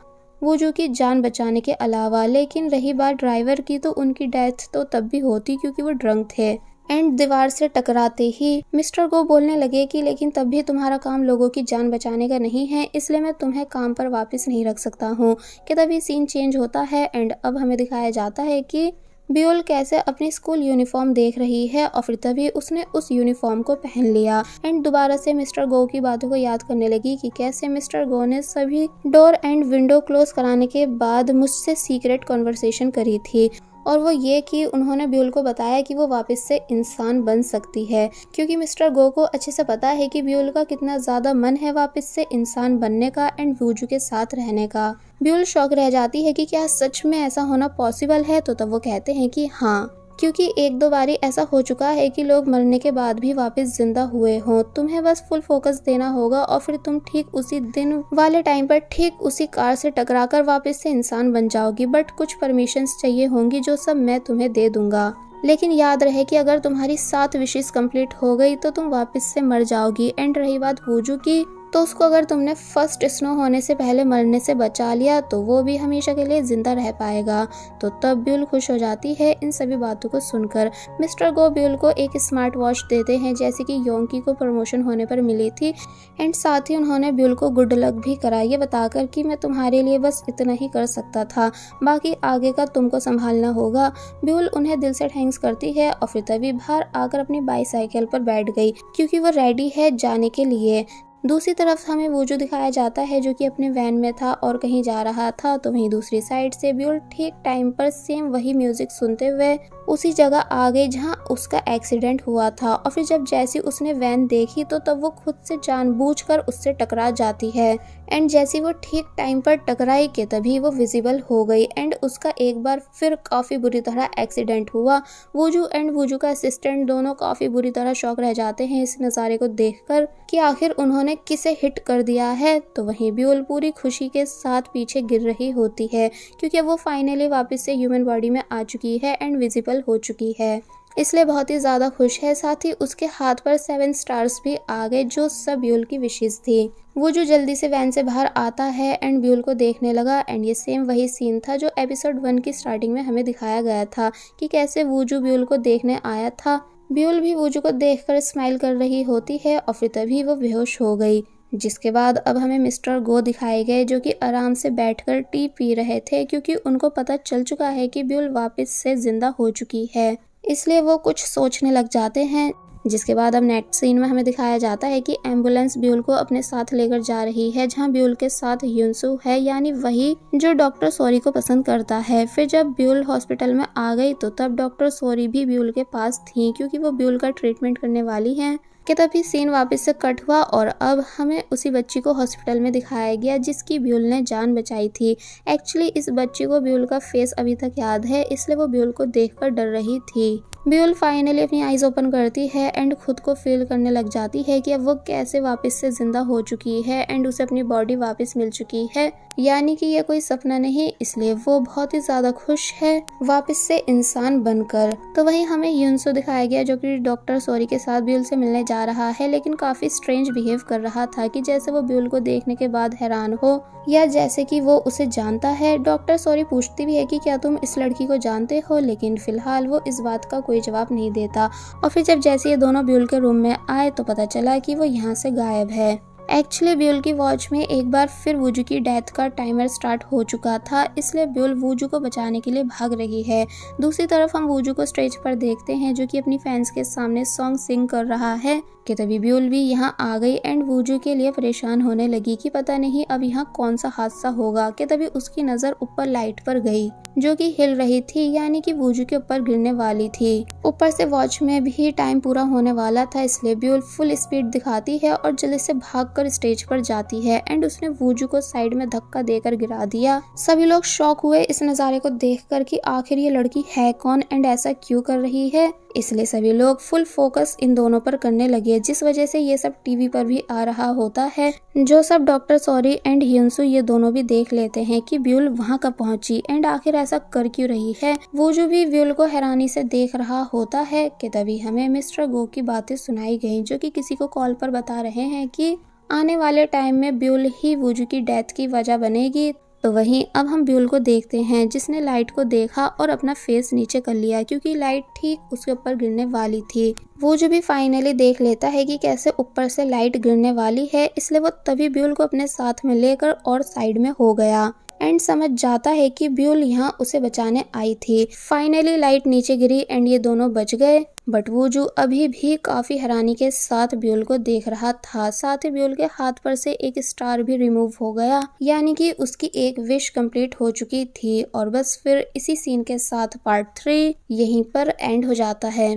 वूजू की जान बचाने के अलावा। लेकिन रही बात ड्राइवर की, तो उनकी डेथ तो तब भी होती क्योंकि वो ड्रंक थे एंड दीवार से टकराते ही मिस्टर गो बोलने लगे कि लेकिन तब भी तुम्हारा काम लोगों की जान बचाने का नहीं है, इसलिए मैं तुम्हें काम पर वापस नहीं रख सकता हूँ। कि तभी सीन चेंज होता है एंड अब हमें दिखाया जाता है कि ब्यूल कैसे अपनी स्कूल यूनिफॉर्म देख रही है और फिर तभी उसने उस यूनिफॉर्म को पहन लिया एंड दोबारा से मिस्टर गो की बातों को याद करने लगी कि कैसे मिस्टर गो ने सभी डोर एंड विंडो क्लोज कराने के बाद मुझसे सीक्रेट कन्वर्सेशन करी थी। और वो ये कि उन्होंने ब्यूल को बताया कि वो वापस से इंसान बन सकती है, क्योंकि मिस्टर गो को अच्छे से पता है कि ब्यूल का कितना ज़्यादा मन है वापस से इंसान बनने का एंड वूजू के साथ रहने का। ब्यूल शॉक रह जाती है कि क्या सच में ऐसा होना पॉसिबल है, तो तब वो कहते हैं कि हाँ, क्योंकि एक दो बारी ऐसा हो चुका है कि लोग मरने के बाद भी वापस जिंदा हुए हों। तुम्हें बस फुल फोकस देना होगा और फिर तुम ठीक उसी दिन वाले टाइम पर ठीक उसी कार से टकराकर वापस से इंसान बन जाओगी। बट कुछ परमिशंस चाहिए होंगी जो सब मैं तुम्हें दे दूंगा, लेकिन याद रहे कि अगर तुम्हारी 7 विशेस कंप्लीट हो गई तो तुम वापस से मर जाओगी। एंड रही बात वूजू की, तो उसको अगर तुमने फर्स्ट स्नो होने से पहले मरने से बचा लिया तो वो भी हमेशा के लिए जिंदा रह पाएगा। तो तब ब्यूल खुश हो जाती है इन सभी बातों को सुनकर। मिस्टर गो ब्यूल को एक स्मार्ट वॉच देते हैं जैसे कि योंकी को प्रमोशन होने पर मिली थी, एंड साथ ही उन्होंने ब्यूल को गुड लक भी करा, ये बताकर कि मैं तुम्हारे लिए बस इतना ही कर सकता था, बाकी आगे का तुमको संभालना होगा। ब्यूल उन्हें दिल से थैंक्स करती है और फिर तभी बाहर आकर अपनी बाईसाइकिल पर बैठ गई क्योंकि वो रेडी है जाने के लिए। दूसरी तरफ हमें वूजू दिखाया जाता है जो कि अपने वैन में था और कहीं जा रहा था, तो वहीं दूसरी साइड से ब्यूल ठीक टाइम पर सेम वही म्यूजिक सुनते हुए उसी जगह आ गई जहां उसका एक्सीडेंट हुआ था। और फिर जब जैसी उसने वैन देखी तो तब वो खुद से जानबूझकर उससे टकरा जाती है, एंड जैसी वो ठीक टाइम पर टकराई के तभी वो विजिबल हो गई एंड उसका एक बार फिर काफी बुरी तरह एक्सीडेंट हुआ। वूजू एंड वूजू का असिस्टेंट दोनों काफी बुरी तरह शॉक रह जाते हैं इस नज़ारे को देखकर कि आखिर उन्होंने किसे हिट कर दिया है। तो वहीं ब्यूल पूरी खुशी के साथ पीछे गिर रही होती है क्योंकि वो फाइनली वापस से ह्यूमन बॉडी में आ चुकी है एंड विजिबल हो चुकी है, इसलिए बहुत ही ज़्यादा खुश है। साथ ही उसके हाथ पर 7 स्टार्स भी आ गए जो सब ब्यूल की विशेष थी। वो जो जल्दी से वैन से बाहर आता है एंड ब्यूल को देखने लगा, एंड ये सेम वही सीन था जो एपिसोड 1 की स्टार्टिंग में हमें दिखाया गया था कि कैसे वूजू ब्यूल को देखने आया था। ब्यूल भी वूजू को देखकर स्माइल कर रही होती है और फिर तभी वो बेहोश हो गई, जिसके बाद अब हमें मिस्टर गो दिखाए गए जो कि आराम से बैठकर टी पी रहे थे क्योंकि उनको पता चल चुका है कि ब्यूल वापस से जिंदा हो चुकी है, इसलिए वो कुछ सोचने लग जाते हैं। जिसके बाद अब नेक्स्ट सीन में हमें दिखाया जाता है कि एम्बुलेंस ब्यूल को अपने साथ लेकर जा रही है जहां ब्यूल के साथ युनसू है, यानी वही जो डॉक्टर सोरी को पसंद करता है। फिर जब ब्यूल हॉस्पिटल में आ गई तो तब डॉक्टर सोरी भी ब्यूल के पास थी क्योंकि वो ब्यूल का ट्रीटमेंट करने वाली हैं कि तभी सीन वापस से कट हुआ और अब हमें उसी बच्ची को हॉस्पिटल में दिखाया गया जिसकी ब्यूल ने जान बचाई थी। एक्चुअली इस बच्ची को ब्यूल का फेस अभी तक याद है, इसलिए वो ब्यूल को देखकर डर रही थी। ब्यूल फाइनली अपनी आईज ओपन करती है एंड खुद को फील करने लग जाती है कि अब वो कैसे वापस से जिंदा हो चुकी है एंड उसे अपनी बॉडी वापस मिल चुकी है, यानी कि ये कोई सपना नहीं, इसलिए वो बहुत ही ज्यादा खुश है वापस से इंसान बनकर। तो वहीं हमें युनसो दिखाया गया जो कि डॉक्टर सोरी के साथ ब्यूल से मिलने जा रहा है, लेकिन काफी स्ट्रेंज बिहेव कर रहा था कि जैसे वो ब्यूल को देखने के बाद हैरान हो या जैसे कि वो उसे जानता है। डॉक्टर सोरी पूछती भी है कि क्या तुम इस लड़की को जानते हो, लेकिन फिलहाल वो इस बात का कोई जवाब नहीं देता। और फिर जब जैसे ये दोनों ब्यूल के रूम में आए तो पता चला कि वो यहाँ से गायब है। एक्चुअली ब्यूल की वॉच में एक बार फिर वूजू की डेथ का टाइमर स्टार्ट हो चुका था, इसलिए ब्यूल वूजू को बचाने के लिए भाग रही है। दूसरी तरफ हम वूजू को स्टेज पर देखते हैं जो कि अपनी फैंस के सामने सॉन्ग सिंग कर रहा है कि तभी ब्यूल भी यहाँ आ गई एंड वूजू के लिए परेशान होने लगी कि पता नहीं अब यहाँ कौन सा हादसा होगा कि तभी उसकी नजर ऊपर लाइट पर गई जो कि हिल रही थी, यानी कि वूजू के ऊपर गिरने वाली थी। ऊपर से वॉच में भी टाइम पूरा होने वाला था, इसलिए ब्यूल फुल स्पीड दिखाती है और जल्दी से भागकर स्टेज पर जाती है एंड उसने वूजू को साइड में धक्का देकर गिरा दिया। सभी लोग शॉक हुए इस नज़ारे को देखकर कि आखिर ये लड़की है कौन एंड ऐसा क्यों कर रही है, इसलिए सभी लोग फुल फोकस इन दोनों पर करने लगे, जिस वजह से ये सब टीवी पर भी आ रहा होता है, जो सब डॉक्टर सोरी एंड युनसू ये दोनों भी देख लेते हैं कि ब्यूल वहां कब पहुंची एंड आखिर ऐसा कर क्यों रही है। वो जो भी ब्यूल को हैरानी से देख रहा होता है कि तभी हमें मिस्टर गो की बातें सुनाई गई जो कि किसी को कॉल पर बता रहे हैं कि आने वाले टाइम में ब्यूल ही वूजू की डेथ की वजह बनेगी। तो वहीं अब हम ब्यूल को देखते हैं जिसने लाइट को देखा और अपना फेस नीचे कर लिया क्योंकि लाइट ठीक उसके ऊपर गिरने वाली थी। वो जो भी फाइनली देख लेता है कि कैसे ऊपर से लाइट गिरने वाली है, इसलिए वो तभी ब्यूल को अपने साथ में लेकर और साइड में हो गया। एंड समझ जाता है कि ब्यूल यहाँ उसे बचाने आई थी। फाइनली लाइट नीचे गिरी एंड ये दोनों बच गए, बट वूजू अभी भी काफी हैरानी के साथ ब्यूल को देख रहा था। साथ ही ब्यूल के हाथ पर से एक स्टार भी रिमूव हो गया, यानी कि उसकी एक विश कंप्लीट हो चुकी थी। और बस फिर इसी सीन के साथ पार्ट 3 यहीं पर एंड हो जाता है।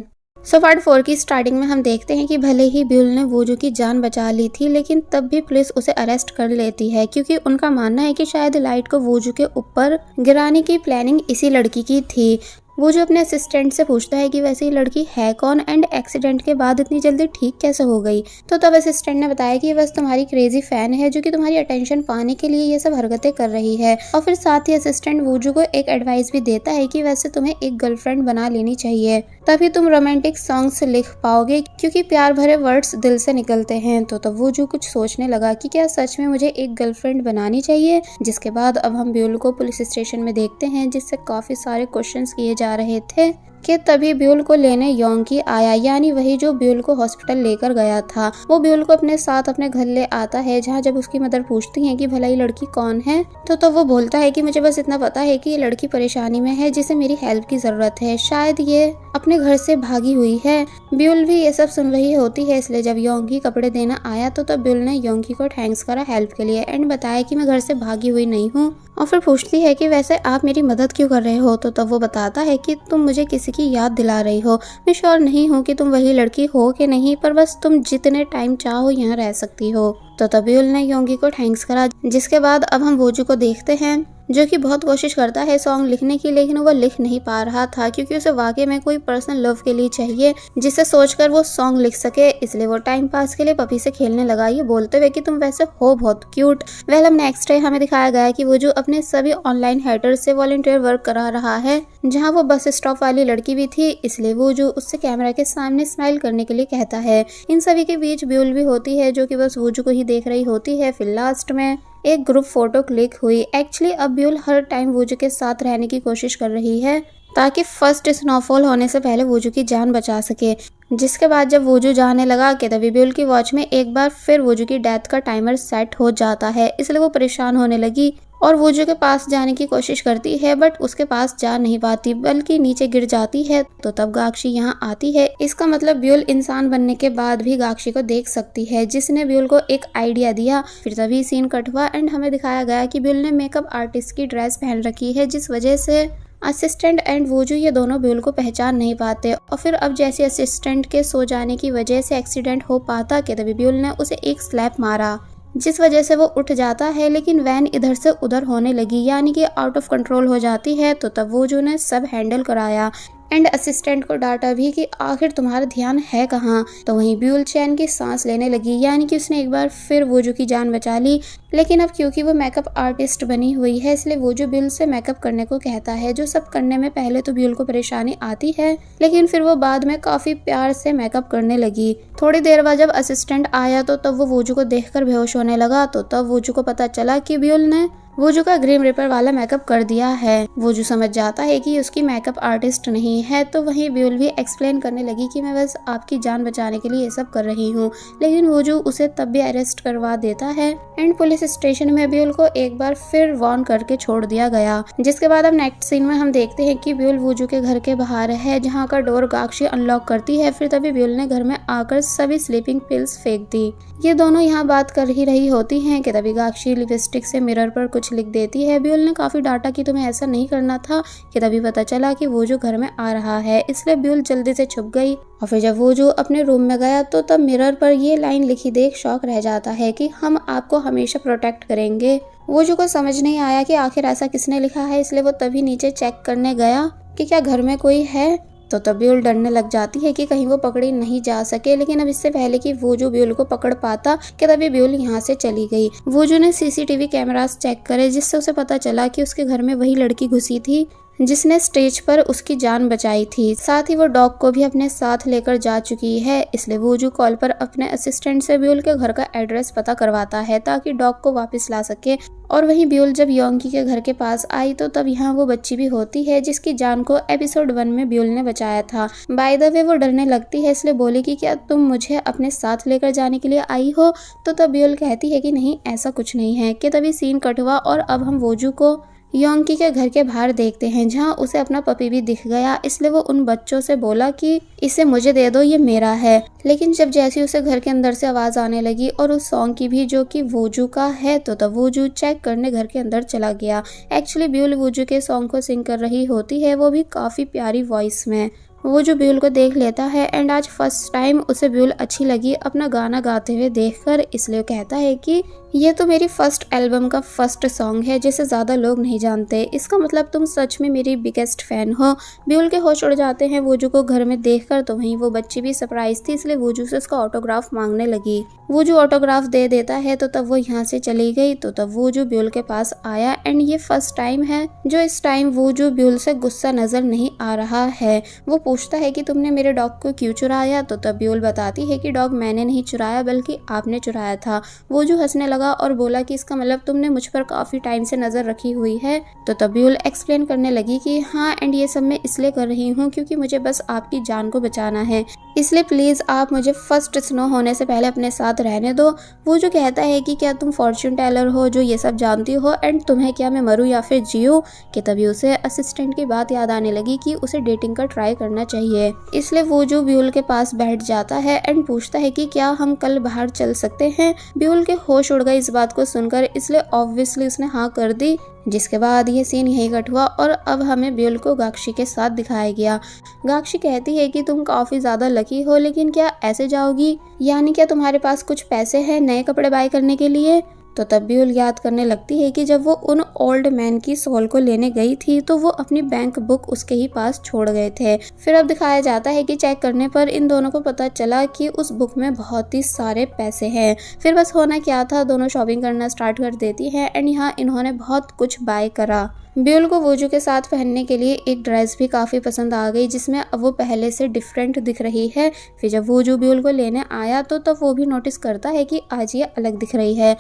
पार्ट 4 की स्टार्टिंग में हम देखते हैं कि भले ही ब्यूल ने वूजू की जान बचा ली थी, लेकिन तब भी पुलिस उसे अरेस्ट कर लेती है, क्योंकि उनका मानना है कि शायद लाइट को वूजू के ऊपर गिराने की प्लानिंग इसी लड़की की थी। वो जो अपने असिस्टेंट से पूछता है कि वैसे ये लड़की है कौन एंड एक्सीडेंट के बाद इतनी जल्दी ठीक कैसे हो गई। तो तब असिस्टेंट ने बताया कि ये बस तुम्हारी क्रेजी फैन है जो कि तुम्हारी अटेंशन पाने के लिए ये सब हरकतें कर रही है। और फिर साथ ही असिस्टेंट वूजू को एक एडवाइस भी देता है कि वैसे तुम्हें एक गर्लफ्रेंड बना लेनी चाहिए, तभी तुम रोमांटिक सॉन्ग्स लिख पाओगे, क्योंकि प्यार भरे वर्ड्स दिल से निकलते हैं। तो तब वूजू कुछ सोचने लगा कि क्या सच में मुझे एक गर्लफ्रेंड बनानी चाहिए। जिसके बाद अब हम ब्यूल को पुलिस स्टेशन में देखते हैं, जिससे काफी सारे क्वेश्चंस किए जा रहे थे कि तभी ब्यूल को लेने योंगी आया, यानी वही जो ब्यूल को हॉस्पिटल लेकर गया था। वो ब्यूल को अपने साथ अपने घर ले आता है, जहाँ जब उसकी मदर पूछती है कि भला ये लड़की कौन है, तो वो बोलता है कि मुझे बस इतना पता है कि ये लड़की परेशानी में है जिसे मेरी हेल्प की जरूरत है, शायद ये अपने घर से भागी हुई है। ब्यूल भी ये सब सुन रही होती है, इसलिए जब योंगी कपड़े देना आया तो तब ब्यूल ने योंगी को थैंक्स करा हेल्प के लिए एंड बताया कि मैं घर से भागी हुई नहीं हूँ। और फिर पूछती है कि वैसे आप मेरी मदद क्यों कर रहे हो। तो तब वो बताता है कि तुम मुझे किसी की याद दिला रही हो। मैं श्योर नहीं हूँ कि तुम वही लड़की हो कि नहीं, पर बस तुम जितने टाइम चाहो यहाँ रह सकती हो। तो तब ब्यूल ने योंगी को थैंक्स करा। जिसके बाद अब हम वूजू को देखते हैं, जो कि बहुत कोशिश करता है सॉन्ग लिखने की, लेकिन वो लिख नहीं पा रहा था, क्योंकि उसे वाकई में कोई पर्सनल लव के लिए चाहिए जिसे सोचकर वो सॉन्ग लिख सके। इसलिए वो टाइम पास के लिए पपी से खेलने लगा, ये बोलते हुए कि तुम वैसे हो बहुत क्यूट। वेल, नेक्स्ट डे हमें दिखाया गया है कि वो जो अपने सभी ऑनलाइन हेटर्स से वॉलंटियर वर्क करा रहा है, जहाँ वो बस स्टॉप वाली लड़की भी थी, इसलिए वो जो उससे कैमरा के सामने स्माइल करने के लिए कहता है। इन सभी के बीच ब्यूल भी होती है, जो कि बस वूजू को ही देख रही होती है। फिर लास्ट में एक ग्रुप फोटो क्लिक हुई। एक्चुअली अब ब्यूल हर टाइम वूजू के साथ रहने की कोशिश कर रही है, ताकि फर्स्ट स्नोफॉल होने से पहले वूजू की जान बचा सके। जिसके बाद जब वूजू जाने लगा कि तभी ब्यूल की वॉच में एक बार फिर वूजू की डेथ का टाइमर सेट हो जाता है, इसलिए वो परेशान होने लगी और वूजू के पास जाने की कोशिश करती है, बट उसके पास जा नहीं पाती बल्कि नीचे गिर जाती है। तो तब गाक्षी यहाँ आती है। इसका मतलब ब्यूल इंसान बनने के बाद भी गाक्षी को देख सकती है, जिसने ब्यूल को एक आइडिया दिया। फिर तभी सीन कट हुआ एंड हमें दिखाया गया कि ब्यूल ने मेकअप आर्टिस्ट की ड्रेस पहन रखी है, जिस वजह से असिस्टेंट एंड वूजू ये दोनों ब्यूल को पहचान नहीं पाते। और फिर अब जैसे असिस्टेंट के सो जाने की वजह से एक्सीडेंट हो पाता कि तभी ब्यूल ने उसे एक स्लैप मारा, जिस वजह से वो उठ जाता है, लेकिन वैन इधर से उधर होने लगी, यानी कि आउट ऑफ कंट्रोल हो जाती है। तो तब वूजू ने सब हैंडल कराया एंड असिस्टेंट को डांटा भी कि आखिर तुम्हारा ध्यान है कहाँ। तो वहीं ब्यूल चैन की सांस लेने लगी, यानी कि उसने एक बार फिर वूजू की जान बचा ली। लेकिन अब क्योंकि वो मेकअप आर्टिस्ट बनी हुई है, इसलिए वूजू ब्यूल से मेकअप करने को कहता है, जो सब करने में पहले तो ब्यूल को परेशानी आती है, लेकिन फिर वो बाद में काफी प्यार से मेकअप करने लगी। थोड़ी देर बाद जब असिस्टेंट आया तो तब वो वूजू को देखकर बेहोश होने लगा। तो तब वूजू को पता चला कि ब्यूल ने वूजू का ग्रीम रिपर वाला मेकअप कर दिया है। वूजू समझ जाता है कि उसकी मेकअप आर्टिस्ट नहीं है। तो वहीं ब्यूल भी एक्सप्लेन करने लगी कि मैं बस आपकी जान बचाने के लिए ये सब कर रही हूँ, लेकिन वूजू उसे तब भी अरेस्ट करवा देता है एंड पुलिस स्टेशन में ब्यूल को एक बार फिर वार्न करके छोड़ दिया गया। जिसके बाद अब नेक्स्ट सीन में हम देखते हैं कि ब्यूल वूजू के घर के बाहर है, जहाँ का डोर गाक्षी अनलॉक करती है। फिर तभी ब्यूल ने घर में आकर सभी स्लीपिंग पिल्स फेंक दी। ये दोनों यहाँ बात कर ही रही होती हैं कि तभी गाक्षी लिपस्टिक से मिरर पर कुछ लिख देती है। ब्यूल ने काफी डांटा कि तुम्हें ऐसा नहीं करना था, कि तभी पता चला कि वूजू घर में आ रहा है, इसलिए ब्यूल जल्दी से छुप गई। और फिर जब वूजू अपने रूम में गया तो तब मिरर पर ये लाइन लिखी देख शॉक रह जाता है कि हम आपको हमेशा प्रोटेक्ट करेंगे। वूजू को समझ नहीं आया कि आखिर ऐसा किसने लिखा है, इसलिए वो तभी नीचे चेक करने गया कि क्या घर में कोई है। तो तब ब्यूल डरने लग जाती है कि कहीं वो पकड़ी नहीं जा सके, लेकिन अब इससे पहले कि वूजू ब्यूल को पकड़ पाता कि तभी ब्यूल यहाँ से चली गई। वूजू ने सीसीटीवी कैमरास चेक करे, जिससे उसे पता चला कि उसके घर में वही लड़की घुसी थी जिसने स्टेज पर उसकी जान बचाई थी। साथ ही वो डॉग को भी अपने साथ लेकर जा चुकी है। इसलिए वूजू कॉल पर अपने असिस्टेंट से ब्यूल के घर का एड्रेस पता करवाता है ताकि डॉग को वापस ला सके। और वहीं ब्यूल जब योंगी के घर के पास आई तो तब यहाँ वो बच्ची भी होती है जिसकी जान को एपिसोड 1 में ब्यूल ने बचाया था। बाय द वे वो डरने लगती है, इसलिए बोली कि क्या तुम मुझे अपने साथ लेकर जाने के लिए आई हो? तो तब ब्यूल कहती है कि नहीं, ऐसा कुछ नहीं है। कि तभी सीन कट हुआ और अब हम वूजू को योंगी के घर के बाहर देखते हैं जहां उसे अपना पपी भी दिख गया। इसलिए वो उन बच्चों से बोला कि इसे मुझे दे दो, ये मेरा है। लेकिन जब जैसे उसे घर के अंदर से आवाज आने लगी और उस सॉन्ग की भी जो कि वूजू का है, तो तब वूजू चेक करने घर के अंदर चला गया। एक्चुअली ब्यूल वूजू के सॉन्ग को सिंग कर रही होती है, वो भी काफी प्यारी वॉइस में। वो जो ब्यूल को देख लेता है एंड आज फर्स्ट टाइम उसे ब्यूल अच्छी लगी अपना गाना गाते हुए देखकर। इसलिए कहता है कि ये तो मेरी फर्स्ट एल्बम का फर्स्ट सॉन्ग है जिसे ज़्यादा लोग नहीं जानते, इसका मतलब तुम सच में मेरी बिगेस्ट फैन हो। ब्यूल के होश उड़ जाते हैं वूजू को घर में देखकर। तो वहीं वो बच्ची भी सरप्राइज थी, इसलिए वूजू से उसका ऑटोग्राफ मांगने लगी। वूजू ऑटोग्राफ दे देता है तो तब वो यहाँ से चली गई। तो तब वूजू ब्यूल के पास आया एंड ये फर्स्ट टाइम है जो इस टाइम वूजू ब्यूल से गुस्सा नजर नहीं आ रहा है। वो पूछता है कि तुमने मेरे डॉग को क्यों चुराया? तो तब ब्यूल बताती है कि डॉग मैंने नहीं चुराया बल्कि आपने चुराया था। वूजू हंसने लगा और बोला कि इसका मतलब तुमने मुझ पर काफी टाइम से नजर रखी हुई है। तो तब ब्यूल एक्सप्लेन करने लगी कि हाँ, एंड ये सब मैं इसलिए कर रही हूँ क्योंकि मुझे बस आपकी जान को बचाना है, इसलिए प्लीज आप मुझे फर्स्ट स्नो होने से पहले अपने साथ रहने दो। वो जो कहता है कि क्या तुम फॉर्च्यून टेलर हो जो ये सब जानती हो, एंड तुम्हें क्या मैं मरूं या फिर जीऊं? कि तभी उसे असिस्टेंट की बात याद आने लगी कि उसे डेटिंग का ट्राई करना चाहिए। इसलिए वो जो ब्यूल के पास बैठ जाता है एंड पूछता है कि क्या हम कल बाहर चल सकते हैं। ब्यूल के होश उड़ गए इस बात को सुनकर, इसलिए ऑब्वियसली उसने हाँ कर दी। जिसके बाद ये सीन यही कट हुआ और अब हमें ब्यूल को गाक्षी के साथ दिखाया गया। गाक्षी कहती है कि तुम काफी ज्यादा लकी हो, लेकिन क्या ऐसे जाओगी? यानी क्या तुम्हारे पास कुछ पैसे हैं नए कपड़े बाय करने के लिए? तो तब ब्यूल याद करने लगती है कि जब वो उन ओल्ड मैन की सोल को लेने गई थी तो वो अपनी बैंक बुक उसके ही पास छोड़ गए थे। फिर अब दिखाया जाता है कि चेक करने पर इन दोनों को पता चला कि उस बुक में बहुत ही सारे पैसे हैं। फिर बस होना क्या था, दोनों शॉपिंग करना स्टार्ट कर देती है एंड यहाँ इन्होंने बहुत कुछ बाय करा। ब्यूल को वूजू के साथ पहनने के लिए एक ड्रेस भी काफी पसंद आ गई जिसमें अब वो पहले से डिफरेंट दिख रही है। फिर जब वूजू ब्यूल को लेने आया तो तब वो भी नोटिस करता है कि आज ये अलग दिख रही है।